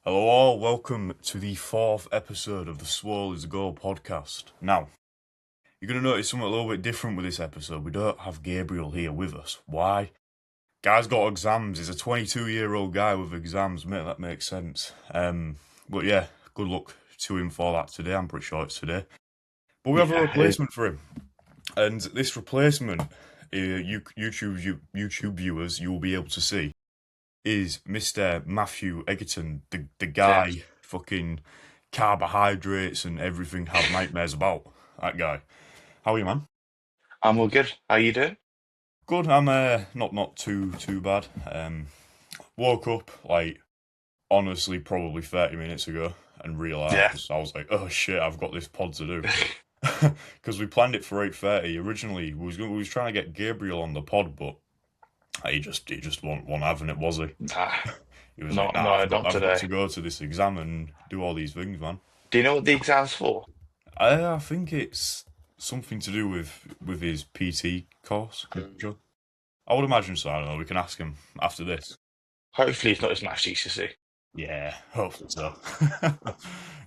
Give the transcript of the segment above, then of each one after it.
Hello all, welcome to the fourth episode of the Swole is a Go podcast. Now, you're going to notice something a little bit different with this episode. We don't have Gabriel here with us. Why? Guy's got exams. He's a 22-year-old guy with exams. Mate, that makes sense. But yeah, good luck to him for that today. I'm pretty sure it's today. But we have a replacement for him. And this replacement, YouTube viewers, you will be able to see, is Mr. Matthew Egerton, the guy fucking carbohydrates and everything have nightmares about. That guy. How are you, man? I'm all good. How you doing? Good. I'm not too bad. Woke up honestly probably 30 minutes ago and realised I was like, oh shit, I've got this pod to do. Because we planned it for 8:30. Originally we was trying to get Gabriel on the pod, but he just wasn't having it, was he? Nah, He was not like, nah, I've not got today. to go to this exam and do all these things, man. Do you know what the exam's for? I think it's something to do with his PT course. Sure. I would imagine so. I don't know. We can ask him after this. Hopefully, it's not his maths GCSE. Yeah, hopefully so.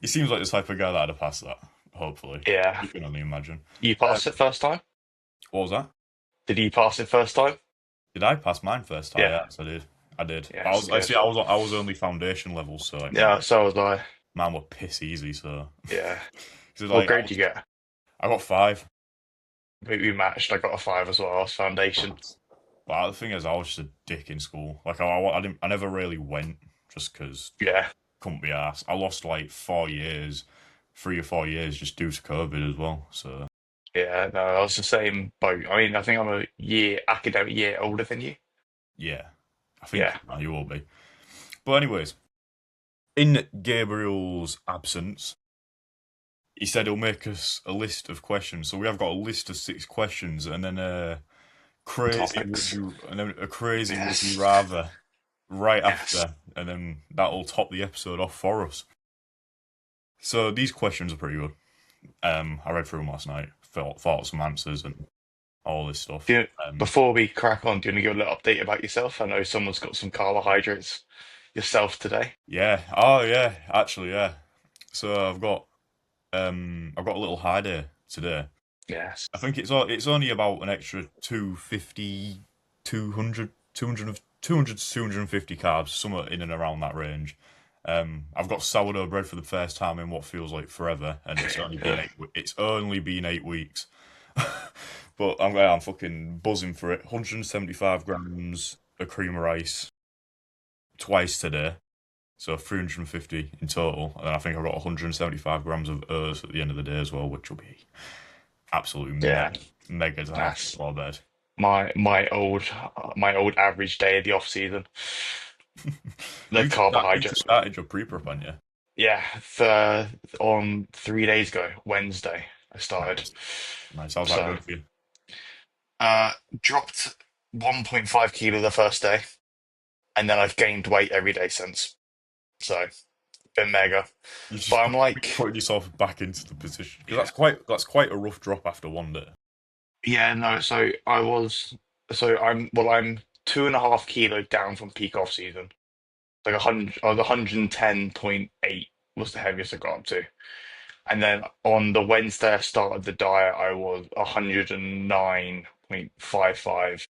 He seems like the type of guy that'd have passed that. Hopefully. Yeah. You can only imagine. You passed it first time? What was that? Did you pass it first time? Did I pass mine first time? Yeah. Yes, I did. I did. Yeah, I was. I it's see. good. I was only foundation level, so like, Yeah, so was I. mine were piss easy. So. Yeah. 'Cause, What like, grade did you get? I got 5. We matched. I got a 5 as well. I was foundation. But the thing is, I was just a dick in school. Like I never really went just because Yeah. couldn't be asked. I lost like 4 years, 3 or 4 years just due to COVID as well. So Yeah, no, I was the same boat. I mean, I think I'm a academic year older than you. yeah, I think Yeah. you will be. But anyways, in Gabriel's absence, he said he'll make us a list of questions. So we have got a list of 6 questions, and then a Topics. crazy would Yes. you rather right Yes. after, and then that'll top the episode off for us. So these questions are pretty good. I read through them last night, thought some answers and all this stuff. Before we crack on, do you want to give a little update about yourself? I know someone's got some carbohydrates yourself today. Yeah. Oh yeah. Actually, yeah. So I've got a little high day today. Yes. I think it's only about an extra 250, 200, 200, 200 to 250 carbs, somewhere in and around that range. I've got sourdough bread for the first time in what feels like forever, and it's only been 8 weeks. But I'm fucking buzzing for it. 175 grams of cream of rice twice today, so 350 in total. And then I think I've got 175 grams of oats at the end of the day as well, which will be absolutely Yeah. mega to have That's for bed. my old average day of the off season. The You carbohydrates. started your pre-prep, haven't you? Yeah, on 3 days ago, Wednesday, I started. Nice. How's that So going for you? dropped 1.5 kilo the first day, and then I've gained weight every day since. So been mega. You But just I'm like, putting yourself back into the position because yeah, that's quite a rough drop after one day. yeah, no. I'm 2.5 kilo down from peak off season. Like 100, I was 110.8 was the heaviest I got up to. And then on the Wednesday I started the diet, I was 109.55.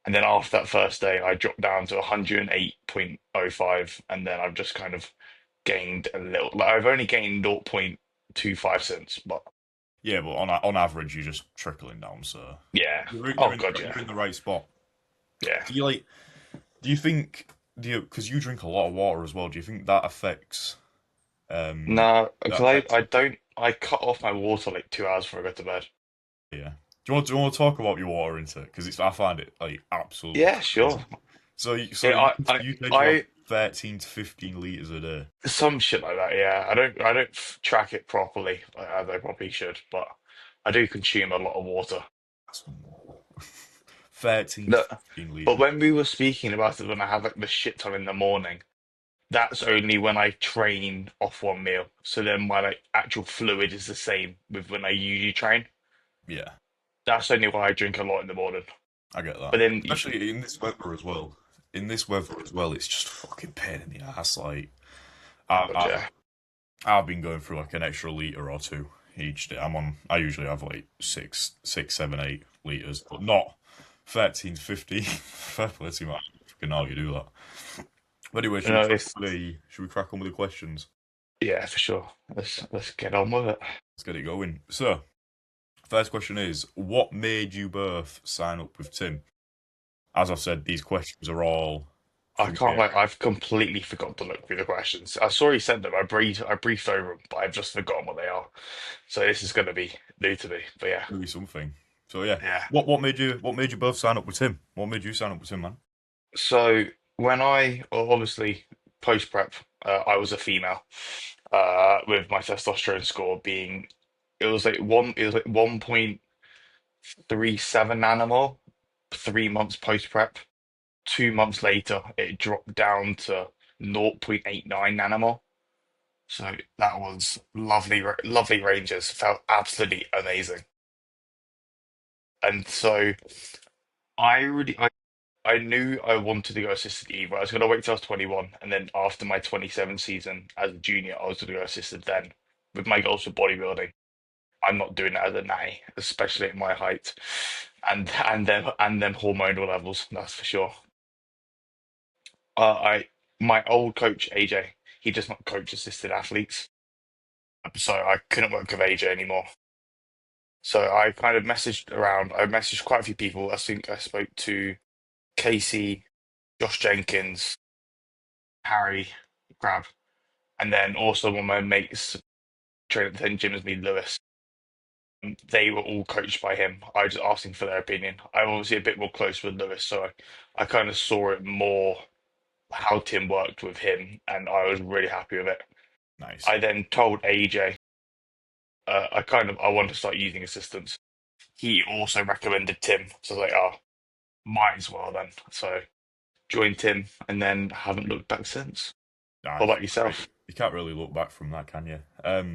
And then after that first day, I dropped down to 108.05. And then I've just kind of gained a little. Like I've only gained 0.25 since, but Yeah, but on average, you're just trickling down. So yeah. Oh God, you're yeah. in the right spot. Yeah. Do you like? Do you think? Because you drink a lot of water as well. Do you think that affects? No, That because affects. I cut off my water like 2 hours before I go to bed. Yeah. Do you want to talk about your water intake? Because I find it like absolutely Yeah, crazy. sure. So Yeah, you said you have 13 to 15 liters a day. some shit like that. Yeah, I don't track it properly as I probably should, but I do consume a lot of water. That's more. 13 to No, 15 but liters. when we were speaking about it, when I have like the shit ton in the morning, that's only when I train off one meal. So then my like actual fluid is the same with when I usually train. Yeah, That's only why I drink a lot in the morning. I get that. But then, Especially in this weather as well. In this weather as well, it's just a fucking pain in the ass. Like, I, Gotcha. I've been going through like an extra litre or two each day. I usually have like 6, 7, 8 litres, but not 13 to 15. Fair play to you, man. Fucking hell, you do that. But anyway, No, it's should we crack on with the questions? yeah, for sure. Let's get on with it. Let's get it going. So, first question is, what made you both sign up with Tim? As I've said, these questions are all I from can't Gabe. like I've completely forgot to look through the questions. I saw you sent them. I briefed over them, but I've just forgotten what they are. So this is going to be new to me. But yeah, Maybe something. So yeah, yeah. what made you both sign up with Tim? What made you sign up with Tim, man? So when well, obviously post prep, I was a female, with my testosterone score being it was like 1.37 nanomole 3 months post prep. 2 months later, it dropped down to 0.89 nanomole. So that was lovely, lovely ranges. Felt absolutely amazing. And so I knew I wanted to go assisted either. I was going to wait till I was 21, and then after my 27 season as a junior, I was going to go assisted then with my goals for bodybuilding. I'm not doing that as a natty, especially at my height and them hormonal levels, that's for sure. I My old coach AJ, he does not coach assisted athletes, so I couldn't work with AJ anymore. So I kind of messaged around. I messaged quite a few people. I think I spoke to Casey, Josh Jenkins, Harry, Grab, and then also one of my mates trained at the same gym as me, Lewis. They were all coached by him. I was just asking for their opinion. I'm obviously a bit more close with Lewis, so I kind of saw it more how Tim worked with him, and I was really happy with it. Nice. I then told AJ I wanted to start using assistants. He also recommended Tim, so I was like, oh, might as well then. So joined Tim, and then haven't looked back since. Nah, What about yourself? you can't really look back from that, can you?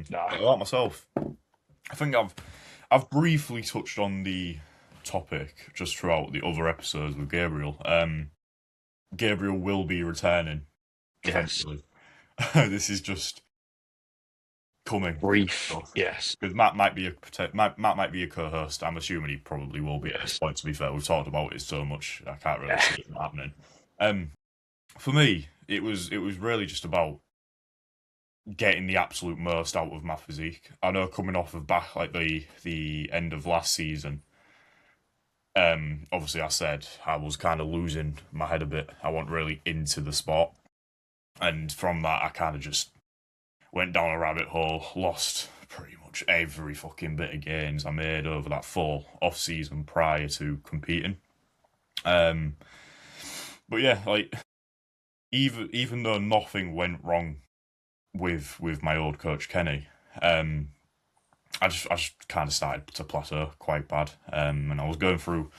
Nah. Like myself, I think I've briefly touched on the topic just throughout the other episodes with Gabriel. Gabriel will be returning Yes. eventually. This is just coming. Brief. Yes. Because Matt might be a co-host. I'm assuming he probably will be at this Yes. point. To be fair, we've talked about it so much, I can't really Yeah. see it happening. Um, for me, it was really just about getting the absolute most out of my physique. I know coming off of back like the end of last season, obviously I said I was kind of losing my head a bit. I wasn't really into the sport, and from that I kind of just went down a rabbit hole, lost pretty much every fucking bit of gains I made over that full off season prior to competing. Um, but yeah, like even though nothing went wrong with my old coach Kenny, I just kind of started to plateau quite bad, and I was going through,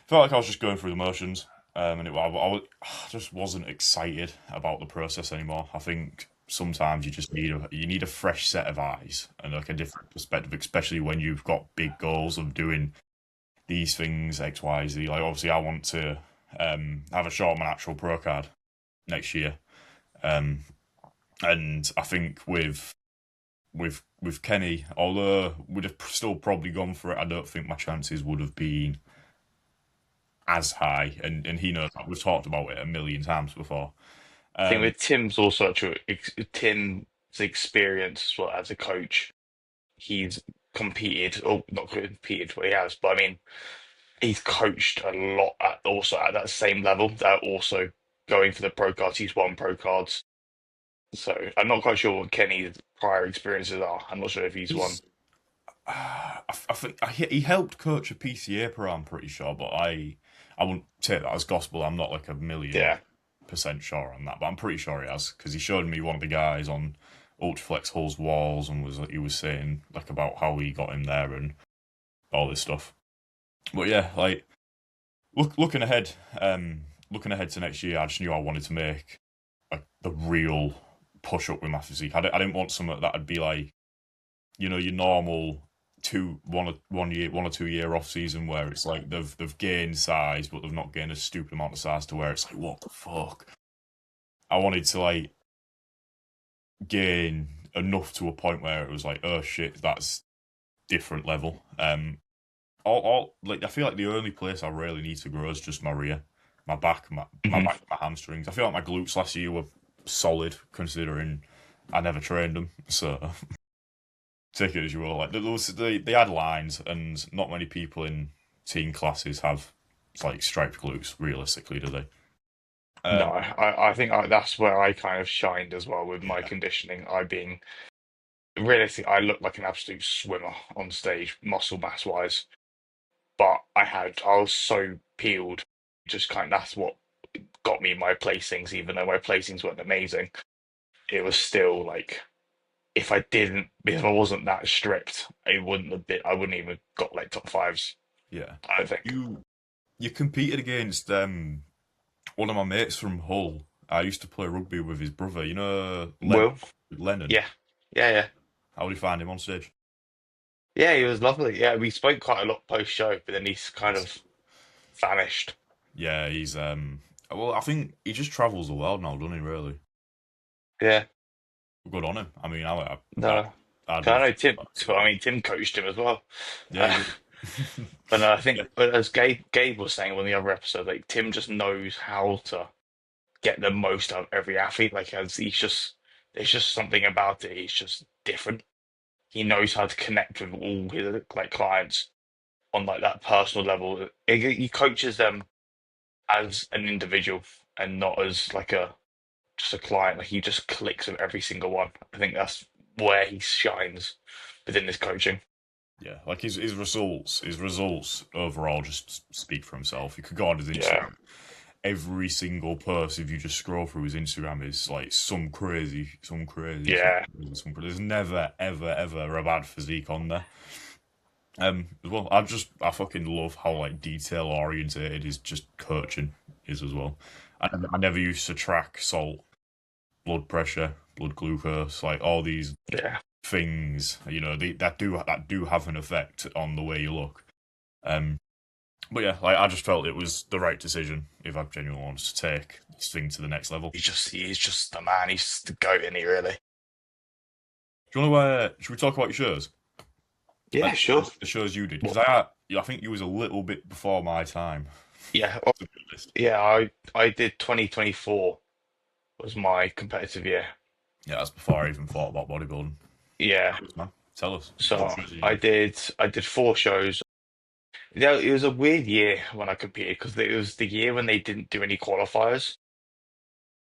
felt like I was just going through the motions, and I just wasn't excited about the process anymore. I think sometimes you just need a fresh set of eyes and like a different perspective, especially when you've got big goals of doing these things X Y Z. Like obviously, I want to have a shot on my natural pro card next year, um, and I think with Kenny, although would have still probably gone for it, I don't think my chances would have been as high. And he knows that. We've talked about it a million times before. I think Um, with Tim's also true. Tim's experience as well as a coach, he's competed, or not competed, what he has, but I mean, he's coached a lot also at that same level. That also going for the pro cards. He's won pro cards. So I'm not quite sure what Kenny's prior experiences are. I'm not sure if he's won. he's I think he helped coach a PCA pro. I'm pretty sure, but I wouldn't take that as gospel. I'm not like a million Yeah. percent sure on that, but I'm pretty sure he has because he showed me one of the guys on Ultraflex Hull's walls and he was saying like about how he got him there and all this stuff. But yeah, like looking ahead to next year, I just knew I wanted to make like the real push up with my physique. I didn't want something that'd be like, your normal 1 or 2 year off season where it's like they've gained size but they've not gained a stupid amount of size to where it's like what the fuck. I wanted to like gain enough to a point where it was like, oh shit, that's different level. All like I feel like the only place I really need to grow is just my rear, my back, my Hmm. back, my hamstrings. I feel like my glutes last year were solid considering I never trained them. So take it as you will. Like they had lines, and not many people in teen classes have like striped glutes. Realistically, do they? No, Um, I think that's where I kind of shined as well with my yeah, conditioning. I being realistic, I looked like an absolute swimmer on stage, muscle mass wise, but I was so peeled. Just kind that's what got me my placings, even though my placings weren't amazing. It was still like if I wasn't that strict, it wouldn't have been. I wouldn't even got like top fives. yeah. I don't think. You competed against one of my mates from Hull. I used to play rugby with his brother. You know, Will, Lennon. yeah, yeah, yeah. How would you find him on stage? Yeah, he was lovely. Yeah, we spoke quite a lot post show, but then he's kind Nice. of vanished. Yeah, he's well, I think he just travels the world now, doesn't he? Really Yeah, good on him. I mean, no, I'd 'cause I love know to do Tim. that. Well, I So mean, Tim coached him as well. yeah, he Uh, did. but no, I Yeah, think, but as Gabe was saying on the other episode, like Tim just knows how to get the most out of every athlete. Like, as he's just there's just something about it. He's just different. He knows how to connect with all his like clients on like that personal level. He coaches them as an individual and not as like a just a client. Like he just clicks with every single one. I think that's where he shines within this coaching. yeah. Like his results overall just speak for himself. You could go on his Yeah, Instagram. Every single post, if you just scroll through his Instagram, is like yeah, There's never, ever, ever a bad physique on there. As well, I fucking love how like detail orientated his just coaching is as well. I never used to track salt, blood pressure, blood glucose, like all these yeah. things. You know, that do have an effect on the way you look. Um, but yeah, like I just felt it was the right decision if I genuinely wanted to take this thing to the next level. He's just the man. He's the goat, isn't he? Really? Do you want to? Should we talk about your shows? Yeah, Like sure. the shows you did, because Well, I think you was a little bit before my time. yeah, oh, To be honest. yeah. I did 2024 was my competitive year. Yeah, that's before I even thought about bodybuilding. Yeah. Tell us, man. Tell us. What So shows did you do? I did four shows. Yeah, it was a weird year when I competed because it was the year when they didn't do any qualifiers.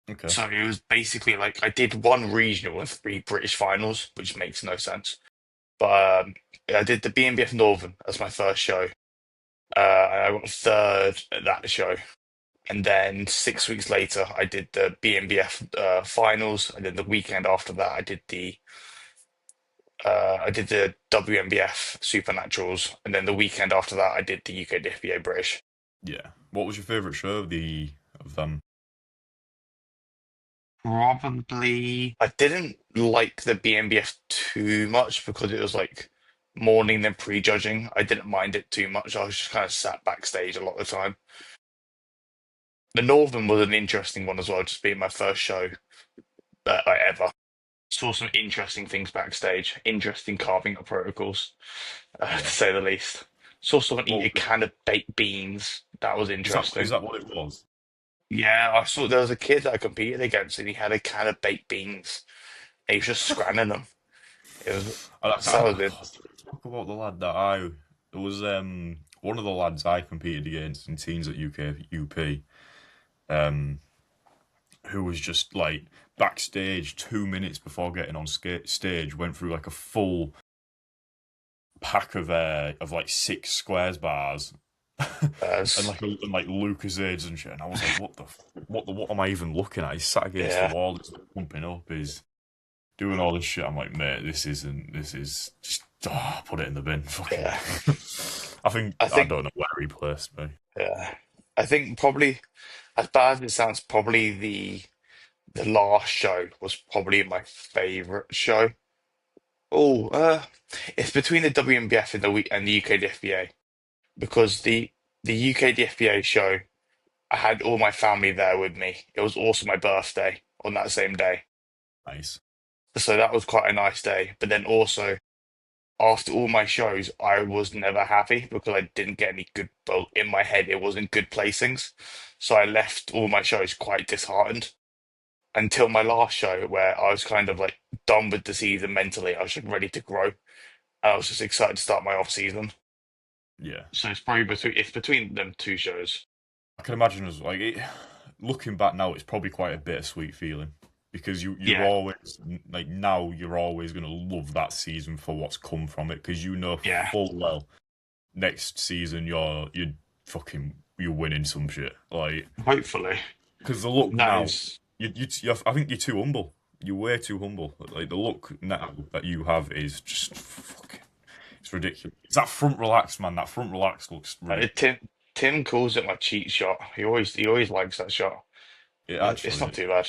Okay. So it was basically like I did one regional and three British finals, which makes no sense. But I did the BNBF Northern as my first show. And I got third at that show. And then 6 weeks later, I did the BNBF finals. And then the weekend after that, I did the WNBF Supernaturals. And then the weekend after that, I did the UK DFBA British. Yeah. What was your favourite show of them? Probably. I didn't like the BNBF too much because it was like morning then prejudging. I didn't mind it too much. I was just kind of sat backstage a lot of the time. The Northern was an interesting one as well, just being my first show I ever. Saw some interesting things backstage, interesting carving up protocols, to Yeah. say the least. Saw someone eat a What can of baked beans. That was is interesting. that what it was? Yeah, I saw there was a kid that I competed against and he had a can of baked beans. And he was just scranning them. It was I so can't good. talk about the lad that I it was one of the lads I competed against in teens at UP um who was just like backstage 2 minutes before getting on stage went through like a full pack of like six squares bars and As like Lucas aids and shit and I was like what am I even looking at? He's sat against the yeah, wall, he's pumping up, he's doing all this shit. I'm like, mate, this is just put it in the bin. Fucking. yeah. I I think don't know where he placed me. yeah. I think probably as bad as it sounds, probably the last show was probably my favorite show. Oh, it's between the WNBF and the UK DFBA because the UK DFBA show, I had all my family there with me. It was also my birthday on that same day. Nice. So that was quite a nice day. But then also after all my shows, I was never happy because I didn't get any good. Well, in my head, it wasn't good placings, so I left all my shows quite disheartened until my last show, where I was kind of like done with the season mentally. I was just ready to grow. I was just excited to start my off season. Yeah. So it's between them two shows. I can imagine as like it, looking back now, it's probably quite a bittersweet feeling because you're Yeah, always like now you're always gonna love that season for what's come from it because you know yeah. full well next season you're fucking you're winning some shit like Hopefully, because the look that now is. I think you're too humble. You're way too humble. Like the look now that you have is just fucking it's ridiculous. It's that front relax, man. That front relax looks ridiculous. Tim calls it my cheat shot. He always likes that shot. It It's actually not is. too bad.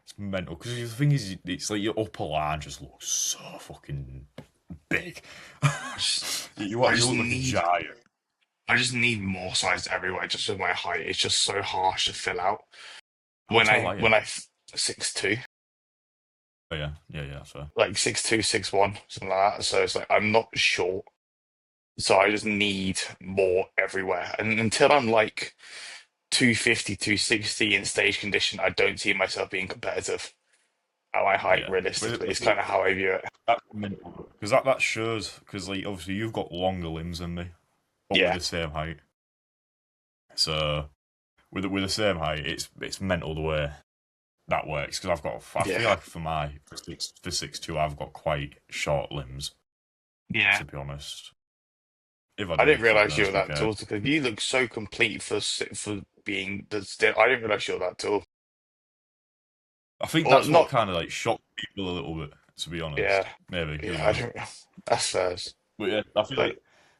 It's mental because the thing is, it's like your upper line just looks so fucking big. I just, I You just look like a need giant. I just need more size everywhere. Just with my height, it's just so harsh to fill out. How When tall I are you? when I 6'2", Oh yeah, yeah, yeah. So like 6'2", 6'1", something like that. So it's like I'm not short. So I just need more everywhere. And until I'm like 250, 260 in stage condition, I don't see myself being competitive at my height. yeah, but Realistically, it's kind of how I view it. that's mental because that shows because like obviously you've got longer limbs than me, but we're Yeah, the same height. So with the same height, it's mental the way that works because I feel yeah, like for 6'2", I've got quite short limbs yeah. to be honest. If I I did a didn't foot realize you nose, were who that tall cares? because you look so complete for being the. I didn't realize you were that tall. I think Or that's what not. kind of like shocked people a little bit, to be Yeah, honest. Maybe, who yeah. I knows? don't. That's first. But yeah, I feel Like, like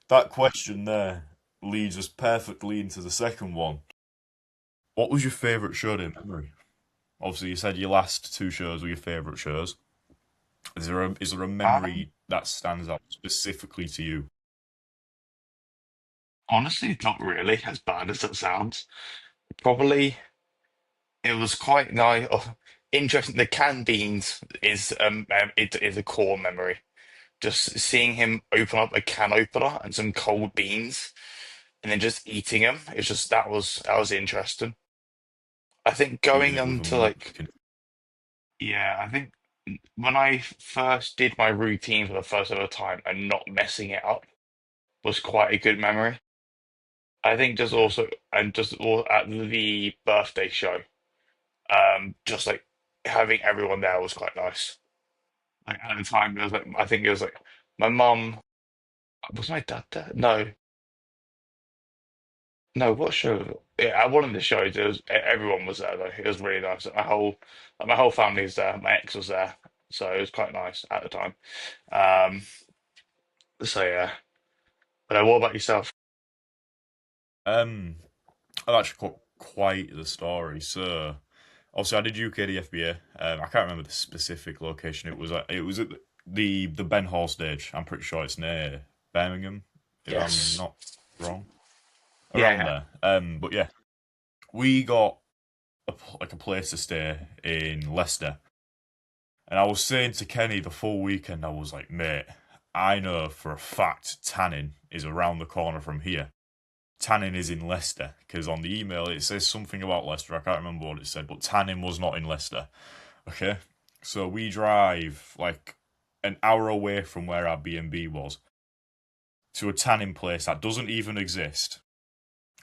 that question there leads us perfectly into the second one. What was your favourite show in memory? Obviously, you said your last two shows were your favourite shows. Is there a um, memory that stands out specifically to you? honestly, not really. As bad as that sounds, probably it was quite nice. Oh, interesting. The canned beans it is a core memory. Just seeing him open up a can opener and some cold beans, and then just eating them. It's just that was interesting. I think Eating going it with on a to like. munchkin. Yeah, I think when I first did my routine for the first ever time and not messing it up was quite a good memory. I think just Yeah, also and just all at the birthday show, just like having everyone there was quite nice. Like at the time, it was like I think it was like my mum. Was my dad there? No, no. What show? Yeah, at one of the shows, everyone was there though. It was really nice. My whole family was there. My ex was there, so it was quite nice at the time. Um, so yeah. But what about yourself? um, I've actually got quite the story. So, obviously, I did UK FBA. I can't remember the specific location. It was at the Ben Hall stage. I'm pretty sure it's near Birmingham, if I'm Yes. not wrong. Yeah, Around yeah. there. But yeah, we got like a place to stay in Leicester, and I was saying to Kenny the full weekend, I was like, mate, I know for a fact tanning is around the corner from here. Tanning is in Leicester because on the email it says something about Leicester. I can't remember what it said, but tanning was not in Leicester. Okay, so we drive like an hour away from where our B&B was to a tanning place that doesn't even exist.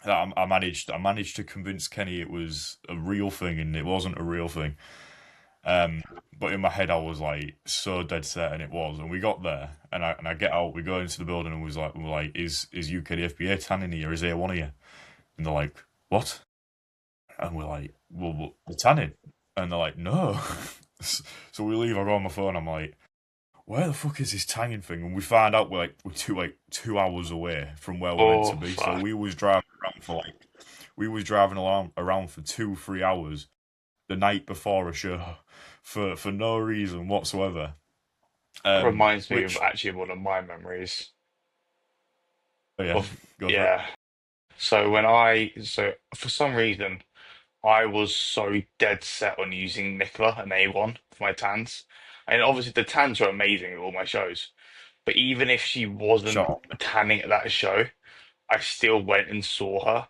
I managed to convince Kenny it was a real thing, and it wasn't a real thing. Um, but in my head, I was like so dead set, and it was. And we got there, and I get out, we go into the building, and we're like, is UK the FBA tanning here? Is A1 here? And they're like, what? And we're like, well, we're tanning, and they're like, no. So we leave. I go on my phone. I'm like, where the fuck is this tanning thing? And we find out we're 2 hours away from where we're meant to Oh, be. So fuck. we was driving around for 2 3 hours the night before a show for no reason whatsoever. That reminds me of Which actually one of my memories oh yeah, of, go for it. yeah. So for some reason, I was so dead set on using Nicola and A1 for my tans. And obviously the tans are amazing at all my shows. But even if she wasn't Sure. tanning at that show, I still went and saw her.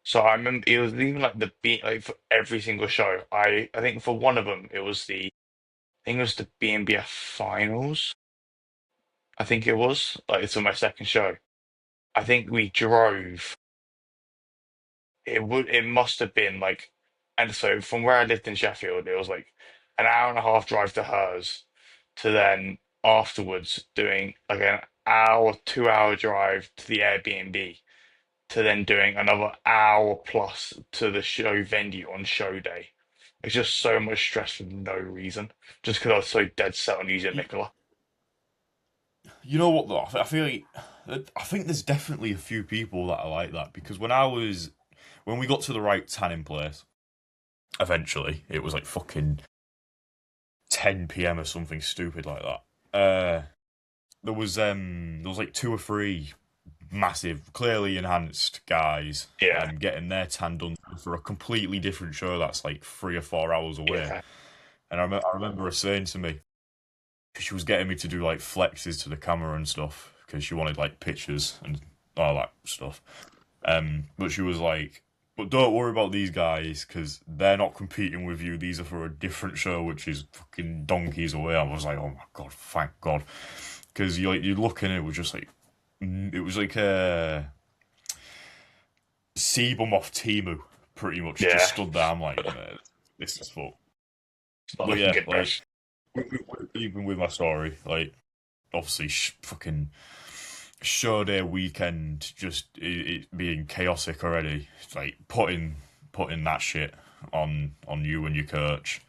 So I remember it was even like the B like for every single show. I think for one of them it was I think it was the BNBF finals. I think it was like it's on my second show. I think we drove. It must have been like, and so from where I lived in Sheffield, it was like an hour and a half drive to hers, to then afterwards doing like an hour, 2 hour drive to the Airbnb, to then doing another hour plus to the show venue on show day. It's just so much stress for no reason, just because I was so dead set on using You, Nicola. you know what though? I feel like I think there's definitely a few people that are like that because when we got to the right tanning place, eventually it was like fucking 10 p.m. or something stupid like that. There was like two or three massive, clearly enhanced guys Yeah, getting their tan done for a completely different show that's like 3 or 4 hours away. yeah, And I remember her saying to me, because she was getting me to do like flexes to the camera and stuff, because she wanted like pictures and all that stuff. But she was like, but don't worry about these guys, because they're not competing with you. These are for a different show, which is fucking donkeys away. I was like, oh my God, thank God. Because you look and it was just like, it was like a sebum off Timu, pretty much, just yeah. stood there. I'm like, man, this is fuck. It's not But looking yeah, good, bro. like, even with my story, like, obviously, fucking show day weekend, just it being chaotic already. It's like putting that shit on you and your coach.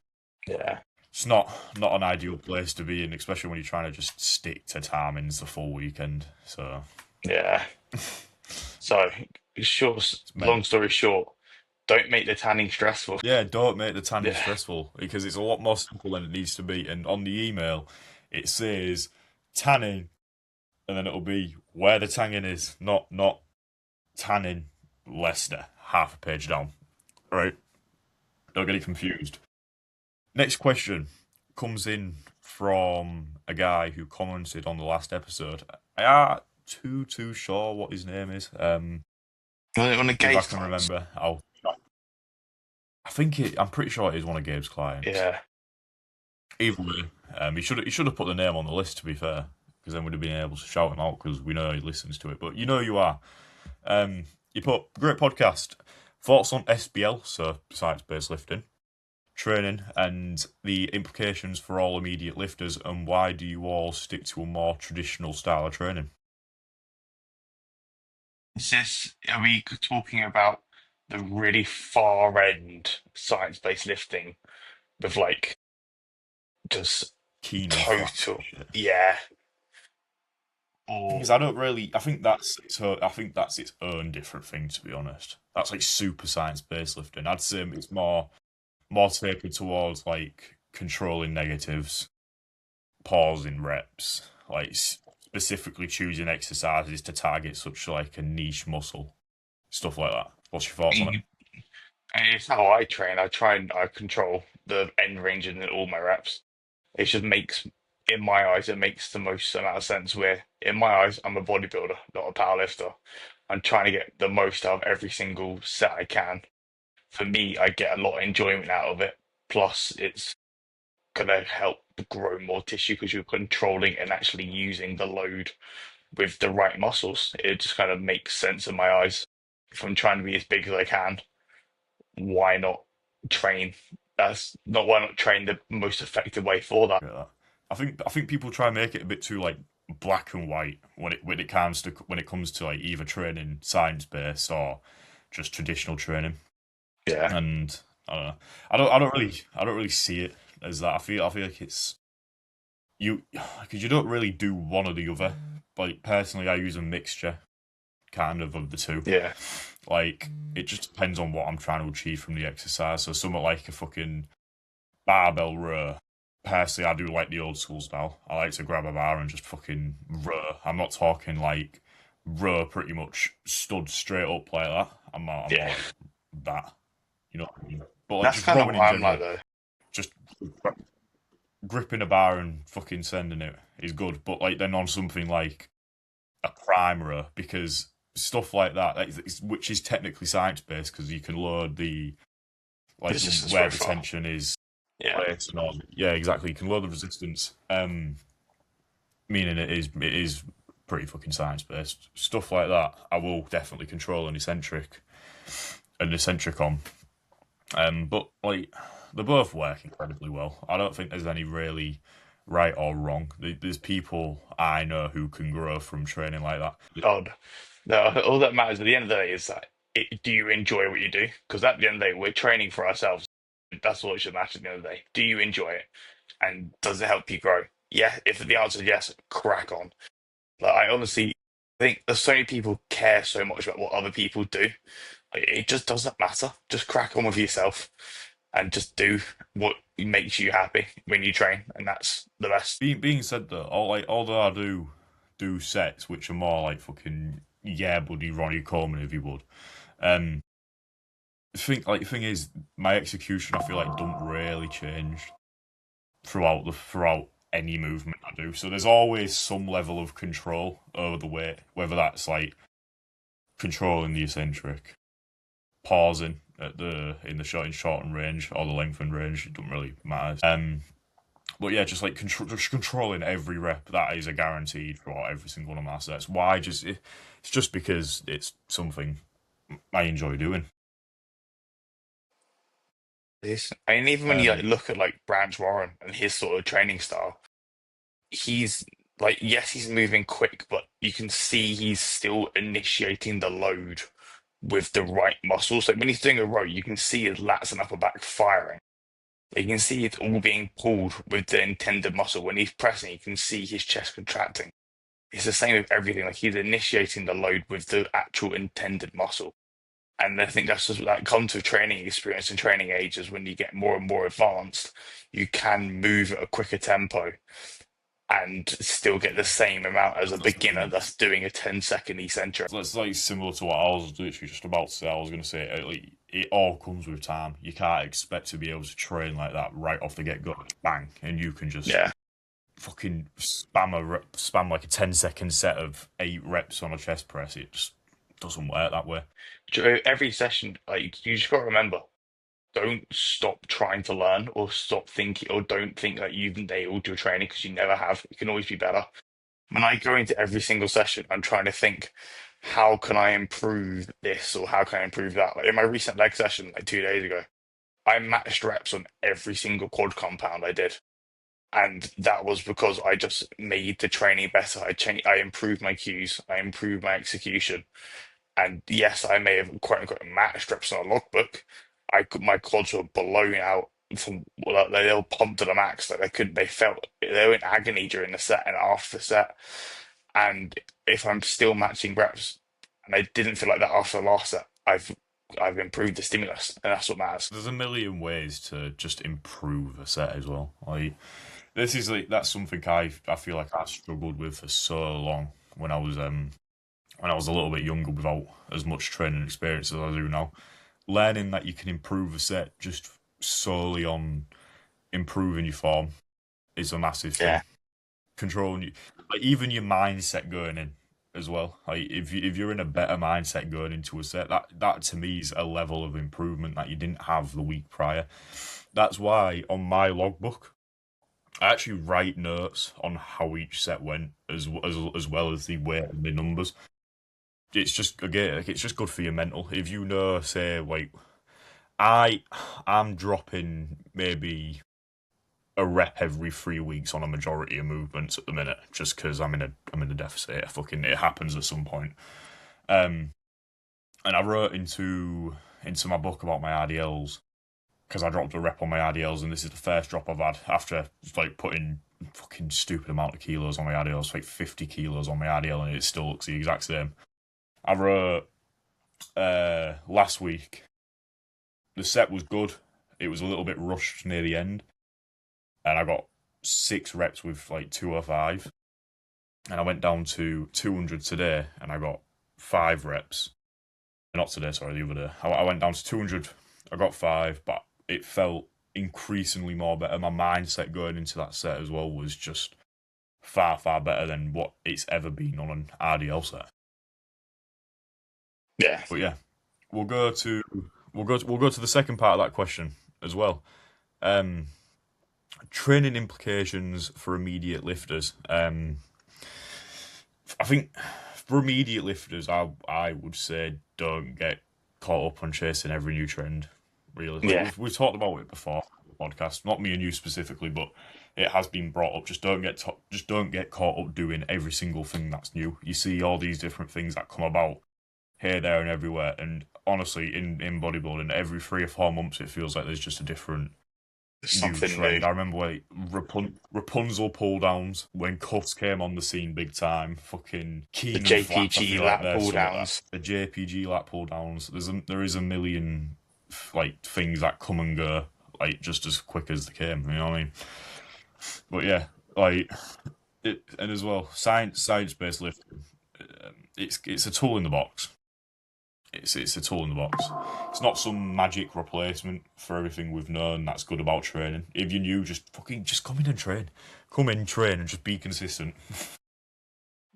Yeah, It's not an ideal place to be in, especially when you're trying to just stick to timings the full weekend. So yeah. So, it's meant. long story short, don't make the tanning stressful. Yeah, don't make the tanning Yeah, stressful because it's a lot more simple than it needs to be. And on the email, it says tanning, and then it'll be where the tanning is, not tanning Leicester, half a page down. Right? Don't get it confused. Next question comes in from a guy who commented on the last episode. I am too sure what his name is. on the If I gaze can clients. remember, I'm pretty sure it is one of Gabe's clients. Yeah, Either way, he should have put the name on the list. To be fair, because then we'd have been able to shout him out because we know he listens to it. But you know you are. You put great podcast. Thoughts on SBL, so science-based lifting, training, and the implications for all immediate lifters, and why do you all stick to a more traditional style of training? are we talking about the really far end science-based lifting with like just Keenan flats and total, shit. yeah, or Because I don't really. I think that's its own different thing. To be honest, that's like super science-based lifting. I'd say it's more taken towards like controlling negatives, pausing reps, like specifically choosing exercises to target such like a niche muscle, stuff like that. What's your thoughts on it? and it's how I train. I control the end range in all my reps. It just makes, in my eyes, it makes the most amount of sense. Where in my eyes, I'm a bodybuilder, not a powerlifter. I'm trying to get the most out of every single set I can. For me, I get a lot of enjoyment out of it. Plus, it's gonna help grow more tissue because you're controlling and actually using the load with the right muscles. It just kind of makes sense in my eyes. If I'm trying to be as big as I can, why not train? That's not why not train the most effective way for that. Yeah. I think people try and make it a bit too like black and white when it comes to like either training science based or just traditional training. Yeah, And I don't know. I don't really see it as that. I feel like it's you because you don't really do one or the other. Like personally, I use a mixture kind of the two. yeah, Like it just depends on what I'm trying to achieve from the exercise. So something like a fucking barbell row. Personally, I do like the old school style. I like to grab a bar and just fucking row. I'm not talking like row pretty much stood straight up like that. I'm not yeah. like that. You know what I mean? But like That's just kind of rowing what in I'm like general, though. just gripping a bar and fucking sending it is good. But like then on something like a primer, because stuff like that, which is technically science based, because you can load the like Resistance where the profile. tension is Yeah. placed and all. Yeah, exactly. You can load the resistance. Meaning it is pretty fucking science based. Stuff like that, I will definitely control an eccentric on. But like they both work incredibly well. I don't think there's any really right or wrong. There's people I know who can grow from training like that. God. No, all that matters at the end of the day is that do you enjoy what you do? Because at the end of the day, we're training for ourselves. That's all it should matter at the end of the day. Do you enjoy it? And does it help you grow? Yeah, if the answer is yes, crack on. Like, I honestly think there's so many people care so much about what other people do. Like, it just doesn't matter. Just crack on with yourself and just do what makes you happy when you train, and that's the best. Being said though, although I do sets which are more like fucking yeah, buddy, Ronnie Coleman if you would. Um, thing is, my execution I feel like don't really change throughout any movement I do. So there's always some level of control over the weight, whether that's like controlling the eccentric, pausing in the shortened range or the lengthened range. It doesn't really matter. But yeah, just like just controlling every rep. That is a guaranteed throughout every single one of my sets. Why? It's just because it's something I enjoy doing. This, I mean, even when you like Um, look at like Branch Warren and his sort of training style, he's like, yes, he's moving quick, but you can see he's still initiating the load with the right muscles. Like when he's doing a row, you can see his lats and upper back firing. You can see it all being pulled with the intended muscle. When he's pressing, you can see his chest contracting. It's the same with everything. Like he's initiating the load with the actual intended muscle. And I think that's just that comes with training experience and training ages. When you get more and more advanced, you can move at a quicker tempo and still get the same amount as a that's the beginner thing. that's doing a 10-second eccentric. That's like similar to what I was literally just about to say. I was going to say like, it all comes with time. You can't expect to be able to train like that right off the get go, bang, and you can just Yeah. fucking spam like a 10-second set of 8 reps on a chest press. It just doesn't work that way. Every session, like you just got to remember, don't stop trying to learn or stop thinking or don't think that you've nailed your training because you never have. It can always be better. When I go into every single session, I'm trying to think, how can I improve this or how can I improve that? Like in my recent leg session, like 2 days ago, I matched reps on every single quad compound I did. And that was because I just made the training better. I improved my cues, I improved my execution. And yes, I may have quote unquote matched reps on a logbook. My quads were blown out from well, they all pumped to the max. Like they felt they were in agony during the set and after the set. And if I'm still matching reps, and I didn't feel like that after the last set, I've improved the stimulus, and that's what matters. There's a million ways to just improve a set as well. Like this is like that's something I feel like I struggled with for so long when I was a little bit younger without as much training experience as I do now. Learning that you can improve a set just solely on improving your form is a massive thing. Yeah, Controlling you, like even your mindset going in as well. Like if you're in a better mindset going into a set, that to me is a level of improvement that you didn't have the week prior. That's why on my logbook, I actually write notes on how each set went as well as the weight and the numbers. It's just again, like, it's just good for your mental. If you know, say, like I, I'm dropping maybe a rep every 3 weeks on a majority of movements at the minute, just because I'm in a deficit. Fucking, it happens at some point. Um, and I wrote into my book about my RDLs because I dropped a rep on my RDLs, and this is the first drop I've had after like putting fucking stupid amount of kilos on my RDLs, like 50 kilos on my RDL, and it still looks the exact same. I wrote last week. The set was good. It was a little bit rushed near the end, and I got 6 reps with like 205. And I went down to 200 today, and I got 5 reps. Not today, sorry, the other day. I went down to 200 I got 5, but it felt increasingly more better. My mindset going into that set as well was just far, far better than what it's ever been on an RDL set. Yeah. But yeah, we'll go to we'll go to the second part of that question as well. Um, Training implications for immediate lifters. I think for immediate lifters, I would say don't get caught up on chasing every new trend. Really, like Yeah. we've talked about it before on the podcast, not me and you specifically, but it has been brought up. Just don't get caught up doing every single thing that's new. You see all these different things that come about here, there, and everywhere. And honestly, in bodybuilding, every 3 or 4 months, it feels like there's just a different new Something new. trend. I remember when Rapunzel pull downs when cuffs came on the scene big time. Fucking The Keenan Flats, I JPG feel like lat they're pull some of that. downs. The JPG lat pull downs. There is a million like things that come and go like just as quick as they came. You know what I mean? But yeah, like and as well, science based lifting. It's a tool in the box. It's a tool in the box. It's not some magic replacement for everything we've known that's good about training. If you're new, just come in and train. Come in, train, and just be consistent.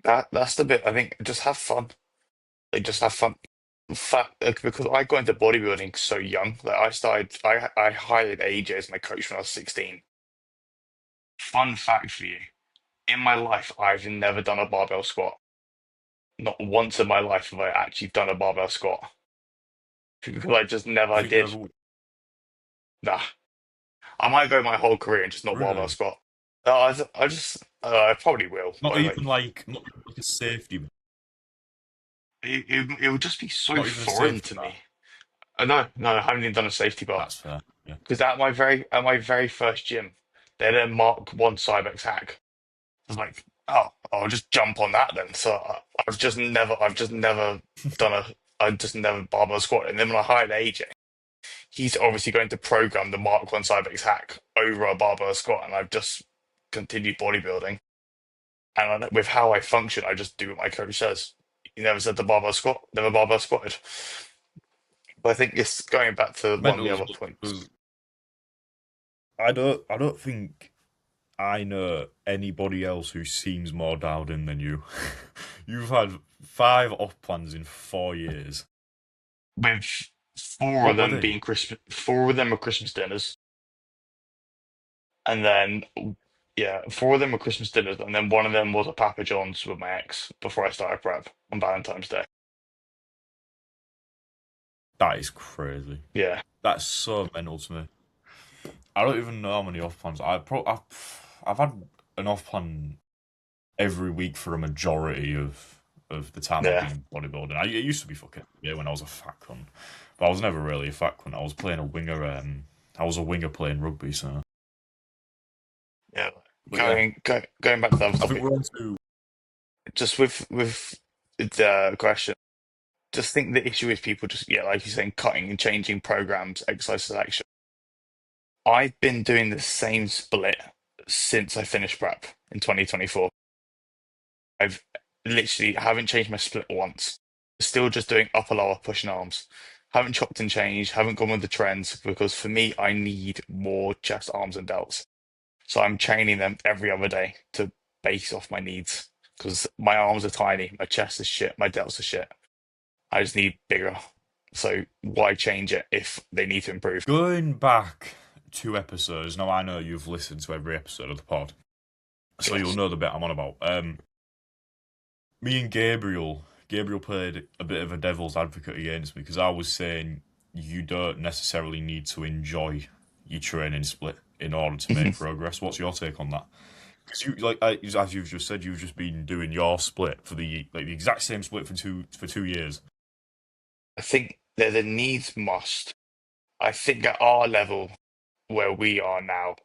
That's the bit. I think just have fun. Like just have fun. Because I got into bodybuilding so young. Like I hired AJ as my coach when I was 16. Fun fact for you. In my life, I've never done a barbell squat. Not once in my life have I actually done a barbell squat. Because I just I never think you did. ever Nah. I might go my whole career and just not barbell really squat. I probably will, not but even like like not even like a safety, it would just be so not even a foreign safety to bar. me. No, I haven't even done a safety bar That's fair. Yeah, because at my very first gym, they had a Mark One Cybex hack. I was like, oh, I'll just jump on that then. So I've just never barbell squat. And then when I hired AJ, he's obviously going to program the Mark One Cybex hack over a barbell squat, and I've just continued bodybuilding. And with how I function, I just do what my coach says. He never said the barbell squat, never barbell squatted. But I think it's going back to one of the mental as other well points. because I don't think I know anybody else who seems more dialed in than you. You've had 5 off plans in 4 years. With four of What were them they? being Christmas, four of them are Christmas dinners, and then yeah, four of them were Christmas dinners, and then one of them was a Papa John's with my ex before I started prep on Valentine's Day. That is crazy. Yeah, That's so mental to me. I don't even know how many off plans. I've had an off plan every week for a majority of the time I've yeah, been bodybuilding. It used to be fucking yeah when I was a fat cunt, but I was never really a fat cunt. I was playing a winger. I was a winger playing rugby. So, yeah. but yeah, Going back to the other I think topic, we're on to just with the question. Just think the issue is people just like you're saying, cutting and changing programs, exercise selection. I've been doing the same split since I finished prep in 2024. I've literally haven't changed my split once. Still just doing upper lower push and arms. Haven't chopped and changed, haven't gone with the trends because for me, I need more chest, arms, and delts. So I'm training them every other day to base off my needs because my arms are tiny, my chest is shit, my delts are shit. I just need bigger. So why change it if they need to improve? going back 2 episodes. Now I know you've listened to every episode of the pod, so you'll Yes. know the bit I'm on about. Me and Gabriel played a bit of a devil's advocate against me because I was saying you don't necessarily need to enjoy your training split in order to make progress. What's your take on that? Because as you've just said, you've just been doing your split for the exact same split for 2 years. I think they're the needs must. I think at our level where we are now,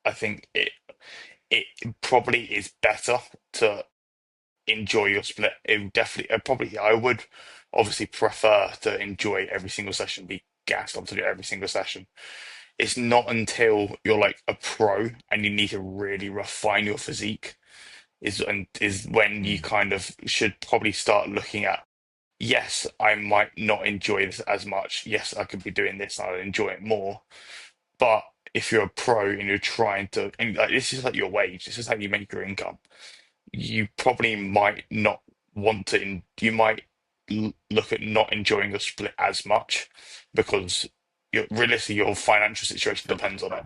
I think it probably is better to enjoy your split. It definitely, probably, I would obviously prefer to enjoy every single session, be gassed up to do every single session. It's not until you're like a pro and you need to really refine your physique is when you Mm. kind of should probably start looking at yes, I might not enjoy this as much. Yes, I could be doing this and I'd enjoy it more. But if you're a pro and you're trying to, and like this is like your wage, this is how you make your income. You probably might not want to, you might look at not enjoying the split as much because realistically your financial situation depends on it.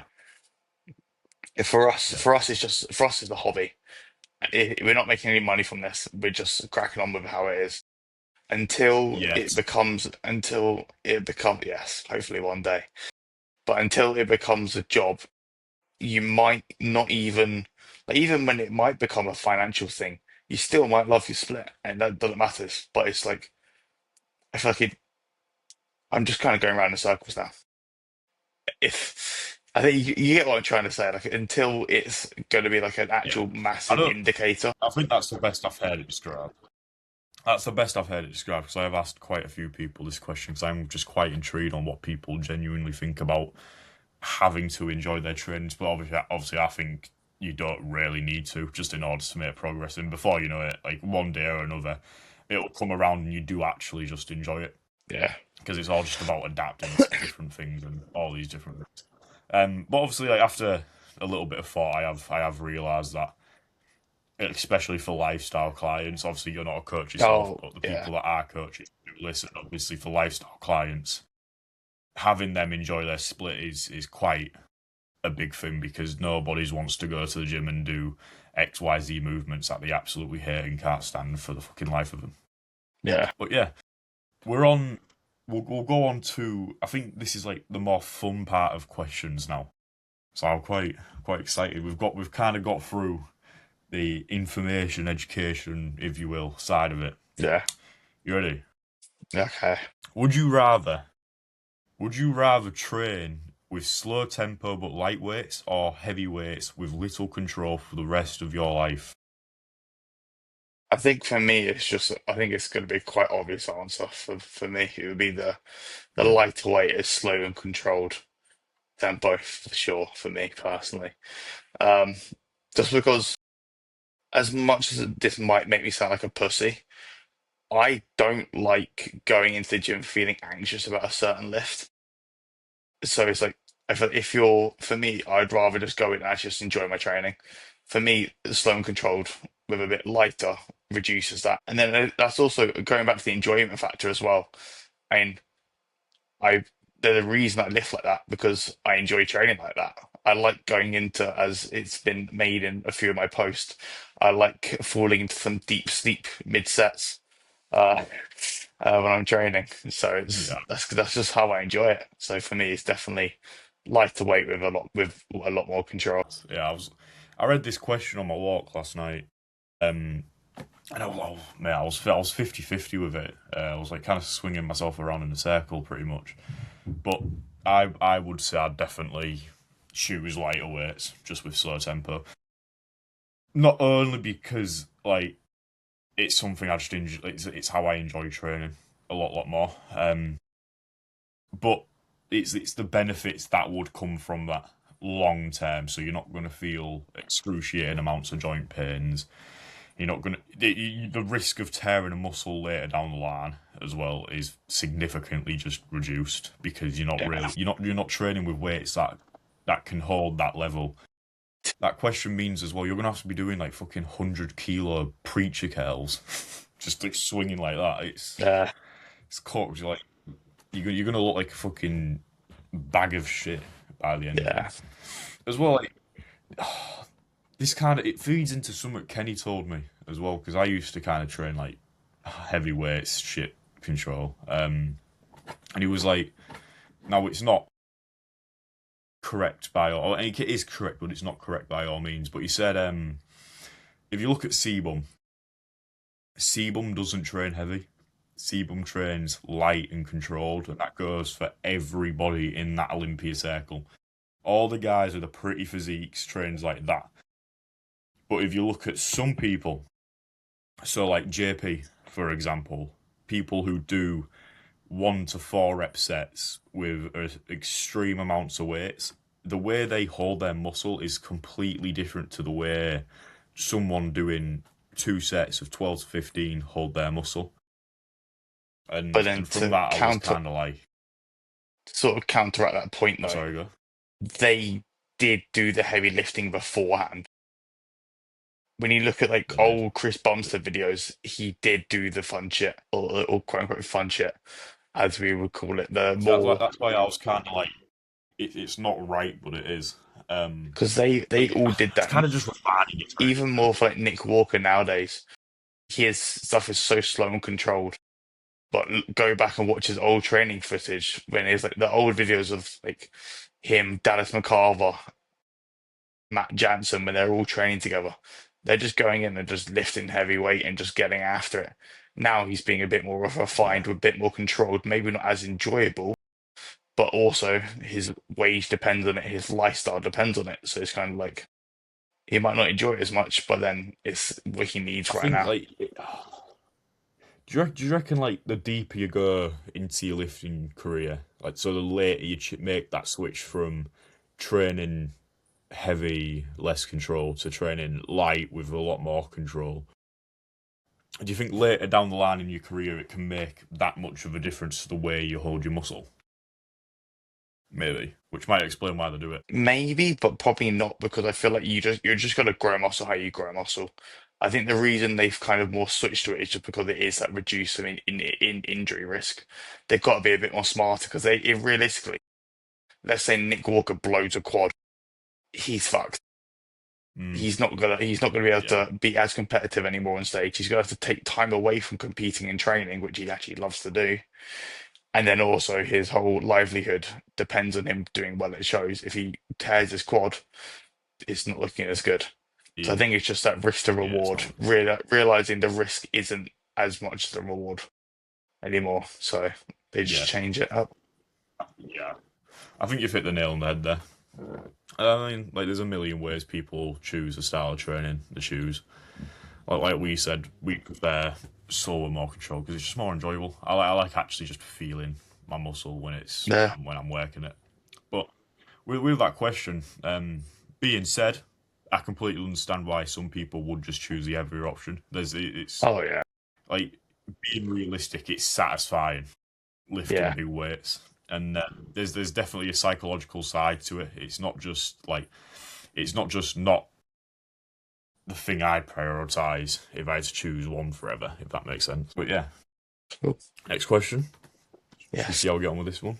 Yeah. For us, it's just for us, it's a hobby. We're not making any money from this. We're just cracking on with how it is Yes. until it becomes, yes, hopefully one day. But until it becomes a job, you might not even like even when it might become a financial thing, you still might love your split, and that doesn't matter. But it's like I feel like I'm just kind of going around in circles now. If I think you get what I'm trying to say, like until it's going to be like an Yeah. actual I massive don't. indicator. I think that's the best I've heard it described. That's the best I've heard it described because I have asked quite a few people this question because I'm just quite intrigued on what people genuinely think about having to enjoy their trainings. But obviously, I think you don't really need to just in order to make progress. And before you know it, like one day or another, it'll come around and you do actually just enjoy it Yeah, because it's all just about adapting to different things and all these different things. But obviously, like after a little bit of thought, I have realised that, especially for lifestyle clients, obviously you're not a coach yourself, oh but the yeah, people that are coaches who listen, obviously for lifestyle clients, having them enjoy their split is quite a big thing because nobody wants to go to the gym and do XYZ movements that they absolutely hate and can't stand for the fucking life of them. yeah. But yeah, we're on. We'll go on to. I think this is like the more fun part of questions now. So I'm quite excited. We've kind of got through the information, education, if you will, side of it. Yeah. You ready? Okay. Would you rather would you rather train with slow tempo but light weights or heavy weights with little control for the rest of your life? I think for me, I think it's going to be quite obvious answer for me. It would be the Yeah. lighter weight is slow and controlled tempo for sure for me personally. Um, just because as much as this might make me sound like a pussy, I don't like going into the gym feeling anxious about a certain lift. So it's like if you're for me, I'd rather just go in and actually just enjoy my training. For me, slow and controlled with a bit lighter reduces that, and then that's also going back to the enjoyment factor as well. I mean, I there's a reason I lift like that because I enjoy training like that. I like going into, as it's been made in a few of my posts, I like falling into some deep sleep mid sets uh, when I'm training. So Yeah. that's just how I enjoy it. So for me, it's definitely lighter weight with a lot more control. Yeah, I read this question on my walk last night. Um and man, I was 50-50 with it. I was like kind of swinging myself around in a circle pretty much. But I would say I'd definitely choose lighter weights just with slow tempo. Not only because like it's something I just enjoy, it's how I enjoy training a lot more. But it's the benefits that would come from that long term. So you're not going to feel excruciating amounts of joint pains. You're not going to the risk of tearing a muscle later down the line as well is significantly just reduced because Yeah, you're not training with weights that can hold that level. That question means as well you're gonna have to be doing like fucking 100 kilo preacher curls, just like swinging like that. yeah, It's caught. You're like you're gonna look like a fucking bag of shit by the end of it. yeah, As well, like this kind of it feeds into something Kenny told me as well because I used to kind of train like heavy weights, shit control, and he was like, "No, it's not correct by all. It is correct, but it's not correct by all means." But he said, if you look at Sebum doesn't train heavy. Sebum trains light and controlled, and that goes for everybody in that Olympia circle. All the guys with the pretty physiques trains like that. But if you look at some people, so like JP, for example, people who do 1 to 4 rep sets with extreme amounts of weights, the way they hold their muscle is completely different to the way someone doing 2 sets of 12 to 15 hold their muscle. But And then from to that, I was kind of like, sort of counteract that point, oh, though, sorry, go. they did do the heavy lifting beforehand. When you look at like They did. old Chris Bumstead videos, he did do the fun shit, or quote unquote fun shit, as we would call it. The So more that's why I was kind of like, it's not right, but it is. because they Like, all did it's that. kind of just refining it. Even more for like Nick Walker nowadays, his stuff is so slow and controlled. But go back and watch his old training footage when it's like the old videos of like him, Dallas McCarver, Matt Jansen, when they're all training together. They're just going in and just lifting heavy weight and just getting after it. Now he's being a bit more Yeah, refined, a bit more controlled, maybe not as enjoyable, but also his wage depends on it, his lifestyle depends on it. So it's kind of like he might not enjoy it as much, but then it's what he needs I right think now. like, do you reckon like the deeper you go into your lifting career, like so the later you make that switch from training heavy, less control to training light with a lot more control. Do you think later down the line in your career it can make that much of a difference to the way you hold your muscle? Maybe, which might explain why they do it. Maybe, but probably not because I feel like you're just gonna grow muscle how you grow muscle. I think the reason they've kind of more switched to it is just because it is that reduced in injury risk. They've got to be a bit more smarter because realistically, let's say Nick Walker blows a quad, he's fucked. Mm, He's not gonna be able yeah, to be as competitive anymore on stage. He's gonna have to take time away from competing and training, which he actually loves to do. And then also his whole livelihood depends on him doing well at shows. If he tears his quad, it's not looking as good. So I yeah, think it's just that risk to yeah. It's reward, not. realizing the risk isn't as much as the reward anymore. So they just Yeah, change it up. yeah. I think you've hit the nail on the head there. I mean, like, there's a million ways people choose a style of training they choose. Like we said, we prefer slower, more control because it's just more enjoyable. I like actually just feeling my muscle when it's Yeah. when I'm working it. But with that question, being said, I completely understand why some people would just choose the heavier option. It's Oh yeah. like being realistic. It's satisfying lifting Yeah. big weights, and there's definitely a psychological side to it. It's not just not the thing I'd prioritize if I had to choose one forever, if that makes sense. But yeah, Cool. next question. Should we Yes. see how we get on with this one?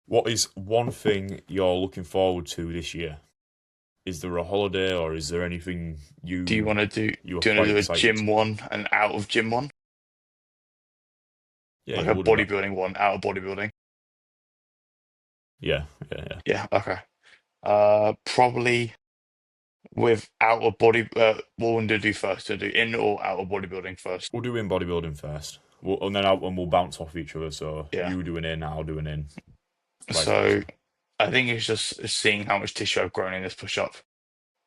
What is one thing you're looking forward to this year? Is there a holiday or is there anything Do you want to you are do you want quite to do a excited gym to? one and out of gym one, Yeah, like yeah, a we'll do that. bodybuilding one out of bodybuilding? Yeah, yeah, yeah. Yeah. Okay. Probably with out of what one to do first? To do in or out of bodybuilding first? We'll do in bodybuilding first. And we'll bounce off each other. So Yeah. you do an in, I'll do an in, vice So versa. I think it's just seeing how much tissue I've grown in this push up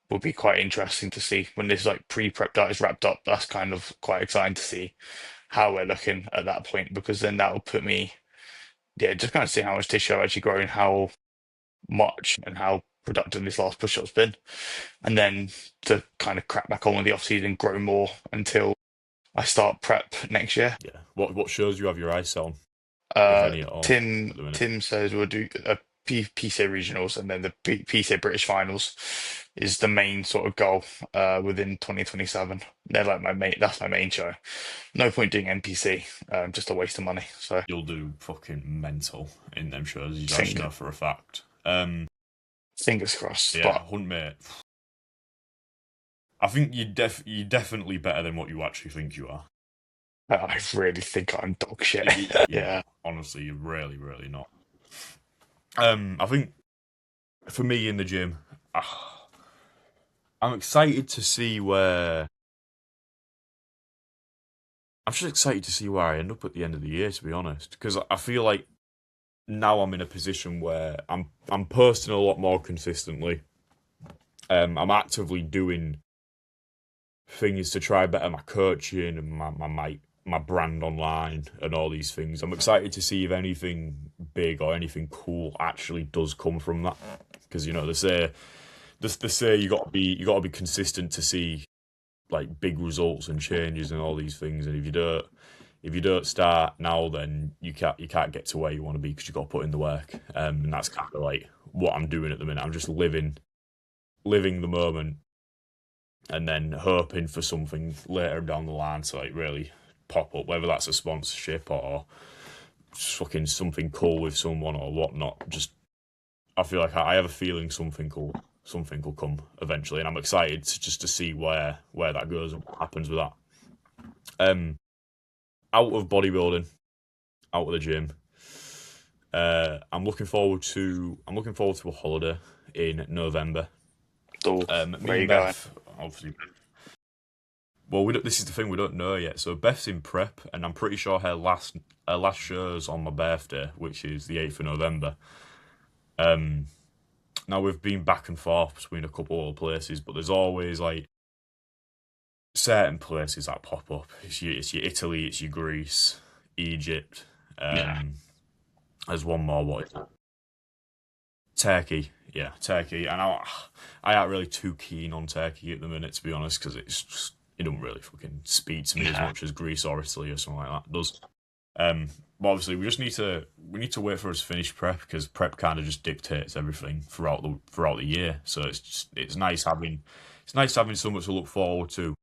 would be quite interesting to see when this like pre-prep diet is wrapped up. That's kind of quite exciting to see how we're looking at that point because then that will put me, yeah, just kind of see how much tissue I've actually grown, how much and how productive this last push-up's been, and then to kind of crack back on with the off-season, grow more until I start prep next year. Yeah. What shows you have your eyes set on, if Uh, any at all, Tim at the minute? Tim says we'll do a PCA regionals and then the PCA British finals is the main sort of goal within 2027. They're like my main. That's my main show. No point doing NPC, just a waste of money. So You'll do fucking mental in them shows. You just think know for a fact. fingers crossed. Yeah, But hunt mate. I think you're definitely better than what you actually think you are. I really think I'm dog shit. Yeah, Yeah. honestly, you're really, really not. I think for me in the gym, I'm excited to see where. I'm just excited to see where I end up at the end of the year, to be honest, because I feel like now I'm in a position where I'm posting a lot more consistently. I'm actively doing things to try better my coaching and my brand online and all these things. I'm excited to see if anything big or anything cool actually does come from that, because you know they say you got to be consistent to see like big results and changes and all these things, and if you don't start now, then you can't get to where you want to be because you've got to put in the work. And that's kind of like what I'm doing at the minute. I'm just living the moment, and then hoping for something later down the line to like really pop up, whether that's a sponsorship or fucking something cool with someone or whatnot. Just I feel like I have a feeling something will come eventually, and I'm excited just to see where that goes and what happens with that. Um, Out of bodybuilding, out of the gym. I'm looking forward to a holiday in November. So Me where are and you going? Beth, obviously. Well, this is the thing, we don't know yet. So Beth's in prep, and I'm pretty sure her last show's on my birthday, which is the 8th of November. Um, Now we've been back and forth between a couple of places, but there's always like certain places that pop up. It's your Italy, it's your Greece, Egypt. Yeah. There's one more. What is it? Turkey. Yeah, Turkey. And I ain't really too keen on Turkey at the minute, to be honest, because it don't really fucking speak to me as Yeah. much as Greece or Italy or something like that does. But obviously, we need to wait for us to finish prep because prep kind of just dictates everything throughout the year. So it's nice having something to look forward to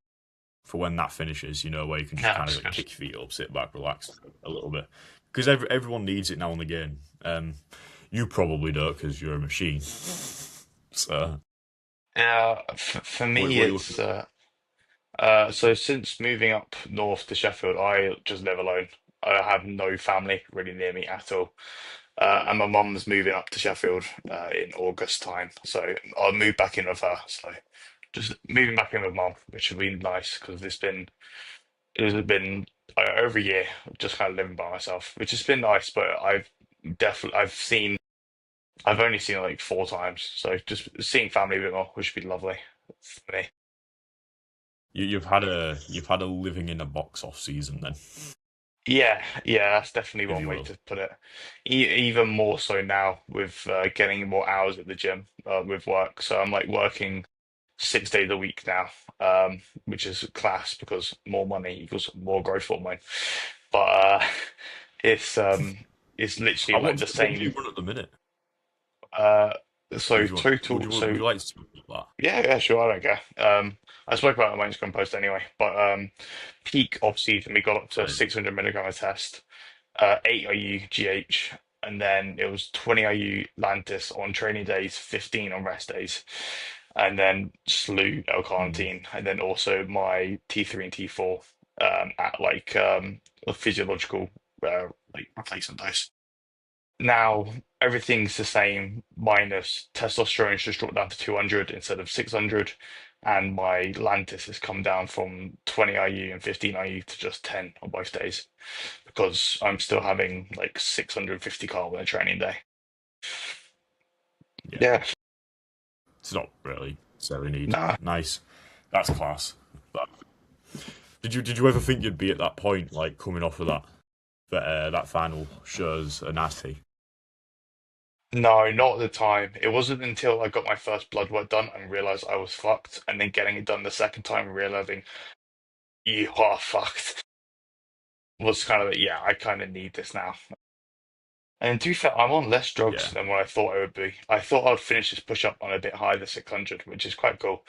for when that finishes. Where you can just Yeah, kind of that's like good. kick your feet up, sit back, relax a little bit because everyone needs it now and again. You probably don't because you're a machine. So Yeah, for me, what are you it's looking? so since moving up north to Sheffield, I just live alone. I have no family really near me at all. And my mum's moving up to Sheffield in August time, so I'll move back in with her. So just moving back in with mum, which would be nice because it has been over a year just kind of living by myself, which has been nice. But I've only seen her like 4 times, so just seeing family a bit more, which would be lovely for me. You've had a living in a box off season then, Yeah, yeah, that's definitely if one you way will. to put it. Even more so now with getting more hours at the gym with work. So I'm like working 6 days a week now, which is class because more money equals more growth hormone. But it's literally like the What do you same. run at the minute? Uh, so If you want, would total, you would so you like to speak about yeah, yeah, sure, I don't care. I spoke about it on my Instagram post anyway, but peak off season we got up to that? 600 milligram a test, 8 IU GH, and then it was 20 IU Lantus on training days, 15 on rest days, and then slew Mm. L-carnitine, and then also my T3 and T4 at like a physiological like replacement dose. Now everything's the same, minus testosterone's just dropped down to 200 instead of 600, and my Lantus has come down from 20 IU and 15 IU to just 10 on both days because I'm still having like 650 carb on a training day. Yeah, Yeah, it's not really necessarily need. nah, Nice, that's class. But did you ever think you'd be at that point, like coming off of that final shows a nasty? no, not at the time. It wasn't until I got my first blood work done and realized I was fucked, and then getting it done the second time and realizing you are fucked was kind of like, yeah, I kind of need this now. And to be fair, I'm on less drugs Yeah, than what I thought I would be. I thought I'd finish this push up on a bit higher than 600, which is quite cool.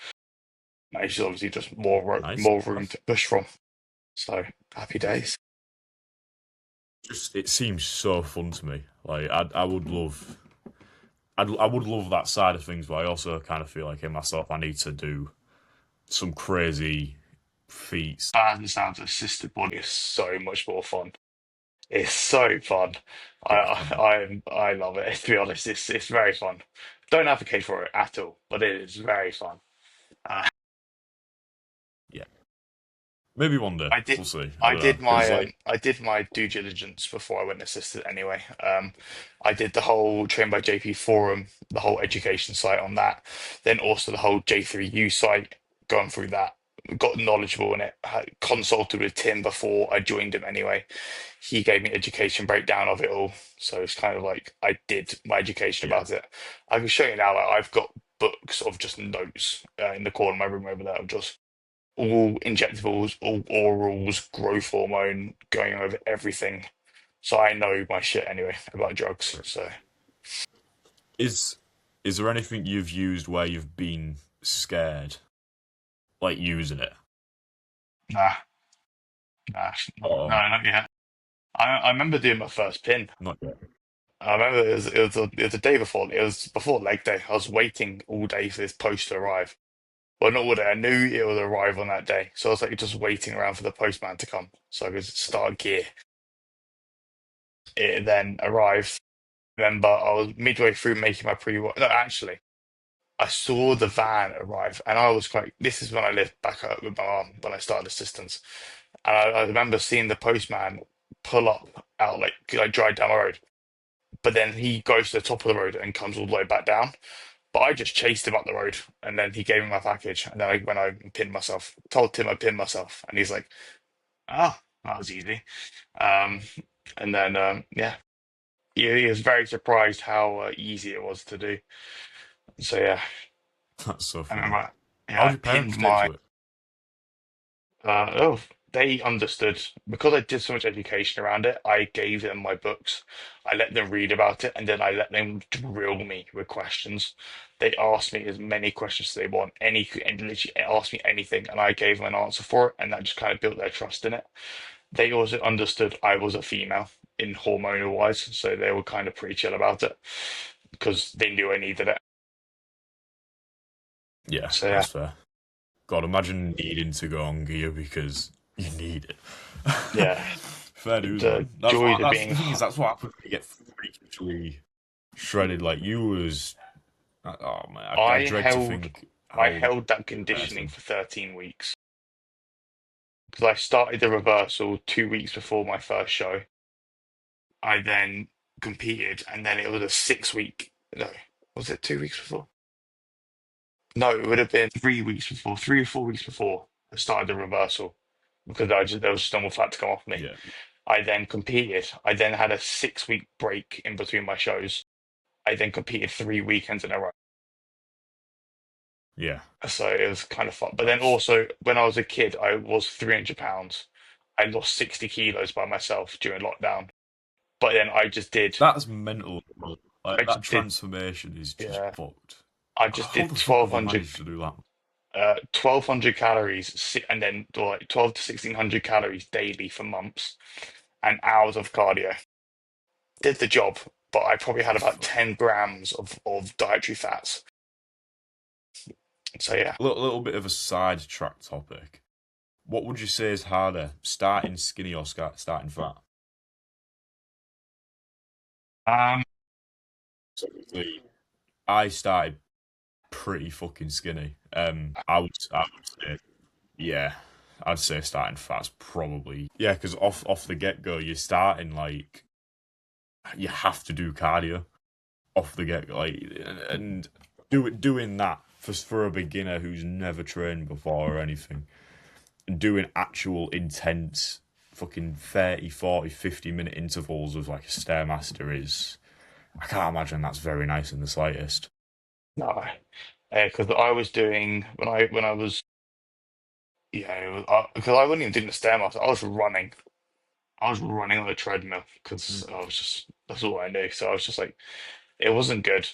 It's obviously just nice. more room to push from. So happy days. Just it seems so fun to me. Like I would love that side of things, but I also kind of feel like in myself I need to do some crazy feats. Bad and sounds assisted body is so much more fun. It's so fun. Definitely. I love it. To be honest, it's very fun. Don't advocate for it at all, but it is very fun. Yeah, maybe one day I did we'll see. I don't know because like I did my due diligence before I went assisted anyway. I did the whole Train by JP forum, the whole education site on that, then also the whole J3U site, going through that, got knowledgeable in it, consulted with Tim before I joined him anyway. He gave me education breakdown of it all. So it's kind of like I did my education yeah, about it. I can show you now, like I've got books of just notes in the corner of my room over there of just all injectables, all orals, growth hormone, going over everything. So I know my shit anyway about drugs. So Is is there anything you've used where you've been scared, like using it? nah, nah, Oh, no, not yet. I remember doing my first pin. not yet. I remember it was a day before. It was before leg day. I was waiting all day for this post to arrive. Well, not all day. I knew it would arrive on that day, so I was like just waiting around for the postman to come so I could start gear. It then arrived. Remember, I was midway through making my pre-work. No, actually, I saw the van arrive, and I was quite. This is when I lived back up with my mum when I started assistance, and I remember seeing the postman pull up out like drive down the road, but then he goes to the top of the road and comes all the way back down. But I just chased him up the road, and then he gave me my package, and then I went home and pinned myself. Told Tim I pinned myself, and he's like, "Oh, that was easy." Um, and then yeah, he was very surprised how easy it was to do. So yeah, That's so I funny. remember. Yeah, How do I your pinned parents take my. to it? Oh, they understood because I did so much education around it. I gave them my books. I let them read about it, and then I let them drill me with questions. They asked me as many questions as they want, and literally asked me anything, and I gave them an answer for it, and that just kind of built their trust in it. They also understood I was a female in hormonal wise, so they were kind of pretty chill about it because they knew I needed it. Yeah, So yeah, that's fair. God, imagine needing to go on gear because you need it. yeah, Fair dues, the man. That's joys what. of That's being. the thing is. That's what happens when you get freakishly shredded. Like you was. Oh man, I I dread to held think I how held that a conditioning person. for 13 weeks because I started the reversal 2 weeks before my first show. I then competed, and then it was a 6 week. No, was it 2 weeks before? No, it would have been 3 weeks before, 3 or 4 weeks before I started the reversal because there was just normal fat to come off me. Yeah, I then competed. I then had a 6 week break in between my shows. I then competed 3 weekends in a row. yeah. So it was kind of fun. But then That's also, when I was a kid, I was 300 pounds. I lost 60 kilos by myself during lockdown. But then that's mental. Like I that just did, transformation is just yeah, fucked. I just How did the fuck have you 1200, managed to do that? 1200 calories, and then or like 12 to 1600 calories daily for months and hours of cardio. Did the job, but I probably had about Fuck. 10 grams of dietary fats. So yeah. Little bit of a sidetrack topic. What would you say is harder, starting skinny or starting fat? Um, So obviously, I started pretty fucking skinny. I would say, yeah, I'd say starting fat's probably yeah, because off the get go, you're starting like you have to do cardio off the get go, like and doing that for a beginner who's never trained before or anything, and doing actual intense fucking 30, 40, 50 minute intervals with like a stairmaster is I can't imagine that's very nice in the slightest. no, because I was doing when I was yeah, because I wasn't even doing the stairmaster. I was running. I was running on a treadmill because I was just that's all I knew. So I was just like, it wasn't good.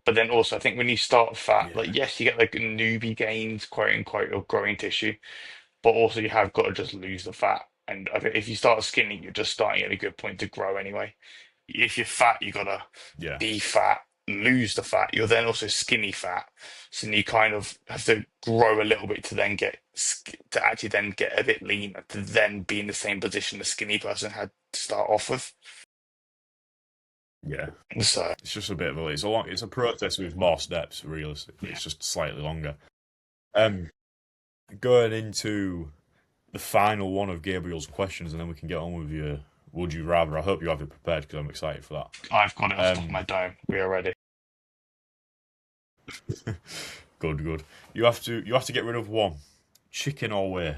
But then also, I think when you start fat, Yeah, like yes, you get like newbie gains, quote unquote, or growing tissue, but also you have got to just lose the fat. And I think if you start skinny, you're just starting at a good point to grow anyway. If you're fat, you gotta yeah, be fat, lose the fat. You're then also skinny fat, so then you kind of have to grow a little bit to then to actually then get a bit leaner to then be in the same position the skinny person had to start off with. yeah. So It's just a bit of a it's a process with more steps. Realistically, yeah, it's just slightly longer. Um, Going into the final one of Gabriel's questions, and then we can get on with your would you rather. I hope you have it prepared because I'm excited for I've got it off that. the top of my dome. We are ready. Good, good. You have to get rid of one, chicken or whey.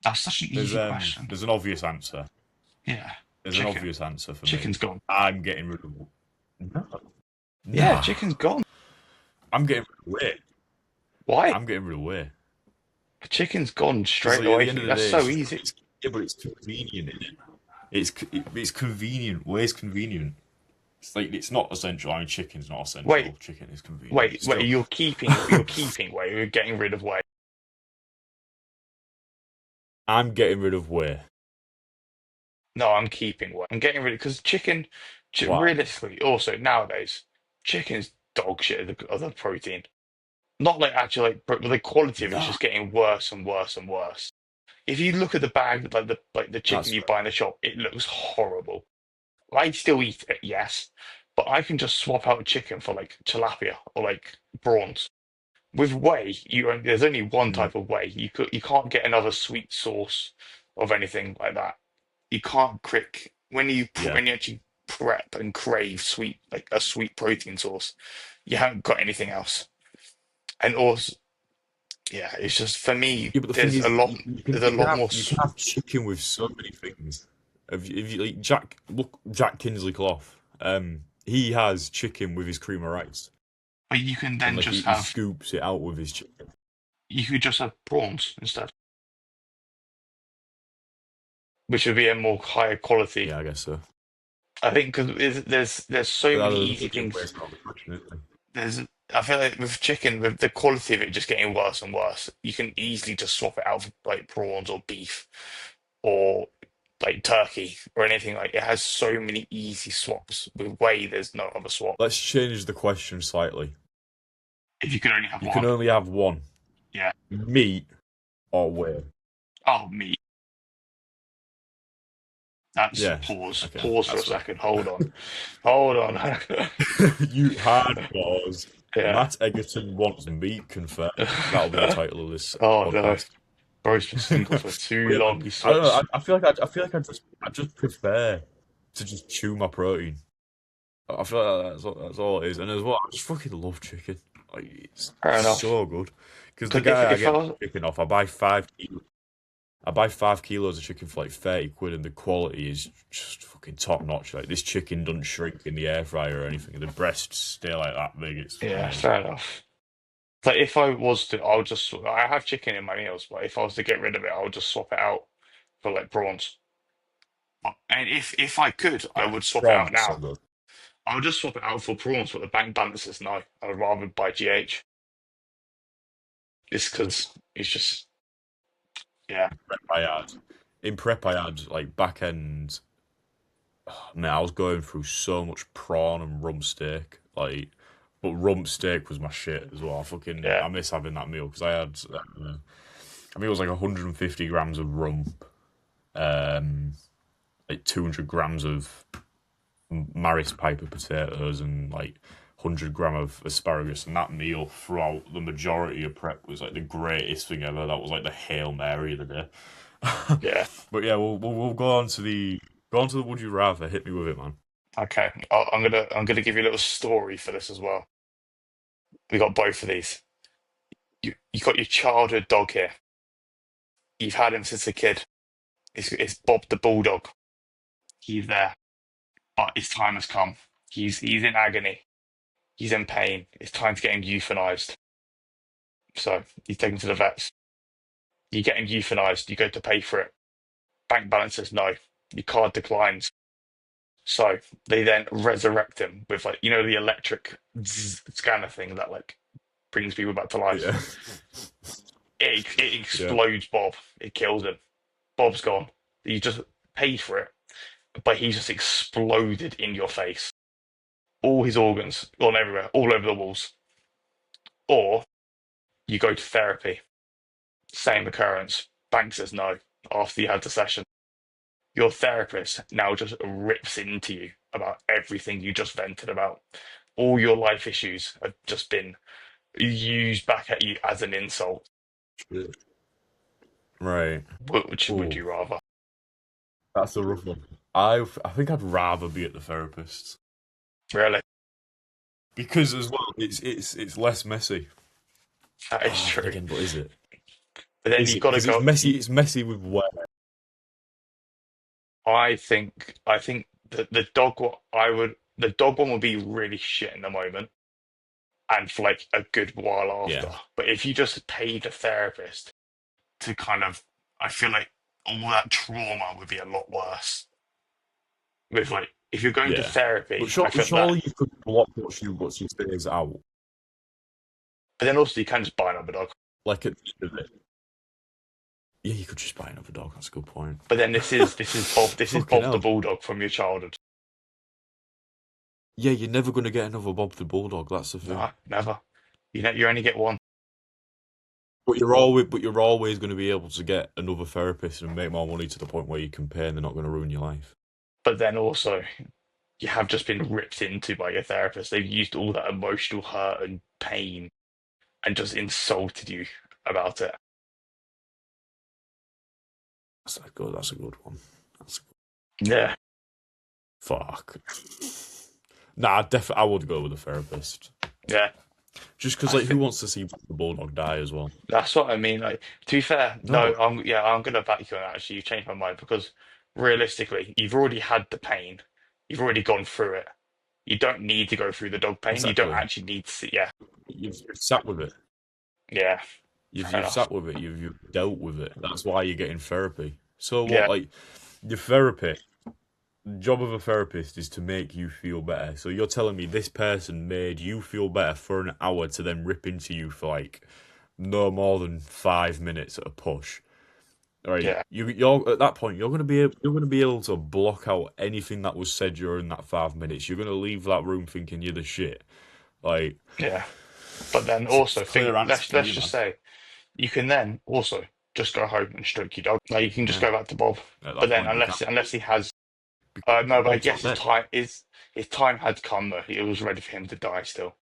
That's such an easy question. There's an obvious answer. Yeah, There's an chicken. obvious answer for me. Chicken's gone. I'm getting rid of. No. Yeah, Nah. chicken's gone. I'm getting rid of whey. Why? I'm getting rid of whey. The chicken's gone Because straight like, at away the end from of you. the That's day, so easy. yeah, but it's convenient, isn't it? It's convenient. Where's convenient? It's like it's not essential. I mean, chicken's not Wait, essential. Chicken is convenient. wait, wait. Still, You're keeping whey. You're getting rid of whey. I'm getting rid of whey. No, I'm keeping whey. I'm getting rid of because chicken. Why? Realistically, also nowadays, chicken's dog shit of the protein. Not like actually, like, but the quality of it's Nah, just getting worse and worse and worse. If you look at the bag, like the chicken that's you fair. buy in the shop, it looks horrible. I still eat it, yes, but I can just swap out chicken for like tilapia or like prawns. With whey, there's only one Mm, type of whey. You can't get another sweet sauce of anything like that. You can't crick yeah, when you actually prep and crave sweet like a sweet protein source. You haven't got anything else. And also, yeah, it's just for me. yeah. But the thing is, There's a lot more. you can have chicken with so many things. If you like Jack Kinsley Clough, he has chicken with his cream of rice, But you can and then like just he have scoops it out with his chicken. you could just have prawns instead, which would be a more higher quality. Yeah, I guess so. I think because there's so But many that easy again things. weighs out the question, isn't it? There's I feel like with chicken, with the quality of it just getting worse and worse, you can easily just swap it out for like prawns or beef or like turkey or anything like it has so many easy swaps. With whey, there's no other swap. Let's change the question slightly. If you could only have You can one, only have one: yeah. meat or whey. Oh, meat. That's Yeah, pause. okay, Pause for a that's fair. second. Hold on. Hold on. You hard pause. Yeah. Matt Egerton wants meat confirmed. That'll be the title of this Oh no. podcast. Bro's been single for too But yeah, long. He I don't know. sweats. I feel like I feel like I just prefer to just chew my protein. I feel like that's all it is. And as well, I just fucking love chicken. Like it's Fair enough. so good. Because the Like guy I if I get was chicken off, I buy 5 kilos of chicken for like 30 quid, and the quality is just fucking top notch. Like this chicken doesn't shrink in the air fryer or anything, and the breasts stay like that big. It's yeah, amazing. fair enough. Like if I was to, I'll just I have chicken in my meals, but if I was to get rid of it, I'll just swap it out for like prawns. And if I could, I Yeah, would swap it prawns out are so now. good. I'll just swap it out for prawns, but the bank balance is no. I would rather buy GH. It's because it's just yeah, Prep I had in prep, I had like back end. Man, I was going through so much prawn and rump steak, like, but rump steak was my shit as well. yeah. I miss having that meal because I had, I mean, it was like 150 grams of rump, um, like 200 grams of Maris Piper potatoes, and like 100 gram of asparagus. And that meal throughout the majority of prep was like the greatest thing ever. That was like the Hail Mary of the day. Yeah. But yeah, we'll go on to the would you rather. Hit me with it, man. Okay. I'm gonna give you a little story for this as well. We got both of these. You got your childhood dog here. You've had him since a kid. It's Bob the Bulldog. He's there, but his time has come. He's in agony. He's in pain. It's time to get him euthanized. So you take him to the vets. You get him euthanized. You go to pay for it. Bank balance says no. Your card declines. So they then resurrect him with like the electric scanner thing that like brings people back to life. Yeah, It yeah, explodes Bob. It kills him. Bob's gone. You just paid for it, but he just exploded in your face. All his organs gone everywhere, all over the walls. Or you go to therapy. Same occurrence. Bank says no after you had the session. Your therapist now just rips into you about everything you just vented about. All your life issues have just been used back at you as an insult. right. Which would Oh, you rather? that's a rough one. I think I'd rather be at the therapist Really? because as well, it's less messy. That is Then true. again, but is it? But then Is you it? got to Because it's go. messy. It's messy with where. I think the dog one the dog one will be really shit in the moment and for like a good while Yeah, after. But if you just paid a therapist, to kind of, I feel like all that trauma would be a lot worse. With like, if you're going to Yeah. But therapy, I feel that, surely you could block what she stays out. but then also you can just buy another dog. Like at the end of it. Yeah, you could just buy another dog. That's a good point. But then this is Bob Fucking the hell. Bulldog from your childhood. Yeah, you're never gonna get another Bob the Bulldog. That's the thing. No, never. You only get one. But you're always going to be able to get another therapist and make more money to the point where you can pay and they're not going to ruin your life. But then also, you have just been ripped into by your therapist. They've used all that emotional hurt and pain and just insulted you about it. That's a good one. Yeah. Fuck. Nah, I would go with a therapist. Yeah. Just because, like, who wants to see the Bulldog die as well? That's what I mean. Like, to be fair, no, I'm gonna back you on that. Actually, you changed my mind because realistically, you've already had the pain. You've already gone through it. You don't need to go through the dog pain. Exactly. You don't actually need to see. Yeah. You've sat with it. Yeah. You've sat with it. You've dealt with it. That's why you're getting therapy. So what? Yeah. Like, your therapy. The job of a therapist is to make you feel better. So you're telling me this person made you feel better for an hour to then rip into you for like no more than 5 minutes at a push. Right? Yeah. You're at that point. You're gonna be able to block out anything that was said during that 5 minutes. You're gonna leave that room thinking you're the shit. Like, Yeah. But then also clear think, answer let's for you, just man. say you can then also just go home and stroke your dog. Like you can just go back to Bob. At that But then point, you can't. unless he has no, but I Bob's guess not his time had come though. It was ready for him to die still.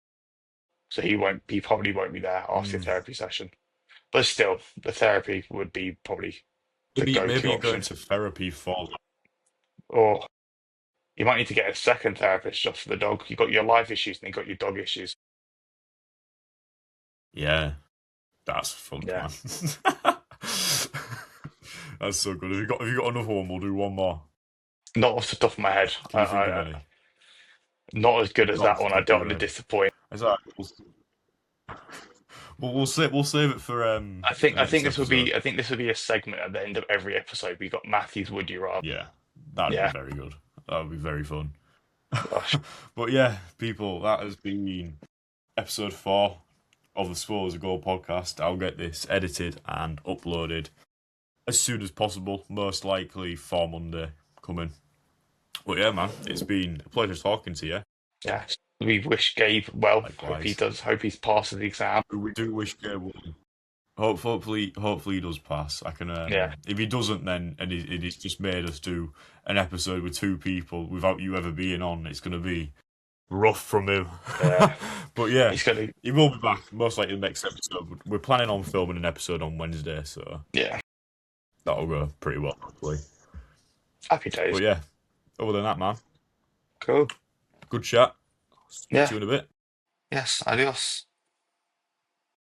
So he probably won't be there after the Mm. therapy session. But still, the therapy would be probably the Maybe go-to you're going option. to therapy for that. Or you might need to get a second therapist just for the dog. You've got your life issues and you've got your dog issues. Yeah, that's fun, Yeah. man. That's so good. Have you got another one? We'll do one more. Not off the top of my head. Can you think of any? Not as good as Not that off the one. top I of don't your want to head. disappoint. Is that? We'll save it for I think next this would episode. be a segment at the end of every episode. We got Matthew's Would You Rather. Yeah, that'd Yeah. be very good. That would be very fun. Gosh. But yeah, people, that has been episode 4 of the Swole as a Goal podcast. I'll get this edited and uploaded as soon as possible, most likely for Monday coming. But yeah, man, it's been a pleasure talking to you. Yeah. We wish Gabe well. Likewise. Hope he passes the exam. We do wish Gabriel. Hopefully he does pass. I can. Yeah. If he doesn't, then and he's just made us do an episode with 2 people without you ever being on. It's gonna be rough from him. Yeah. But yeah, He will be back most likely the next episode. We're planning on filming an episode on Wednesday, so yeah. that'll go pretty well, hopefully. Happy days. But yeah, other than that, man, Cool. good chat. Yeah. See you in a bit. Yes. Adios.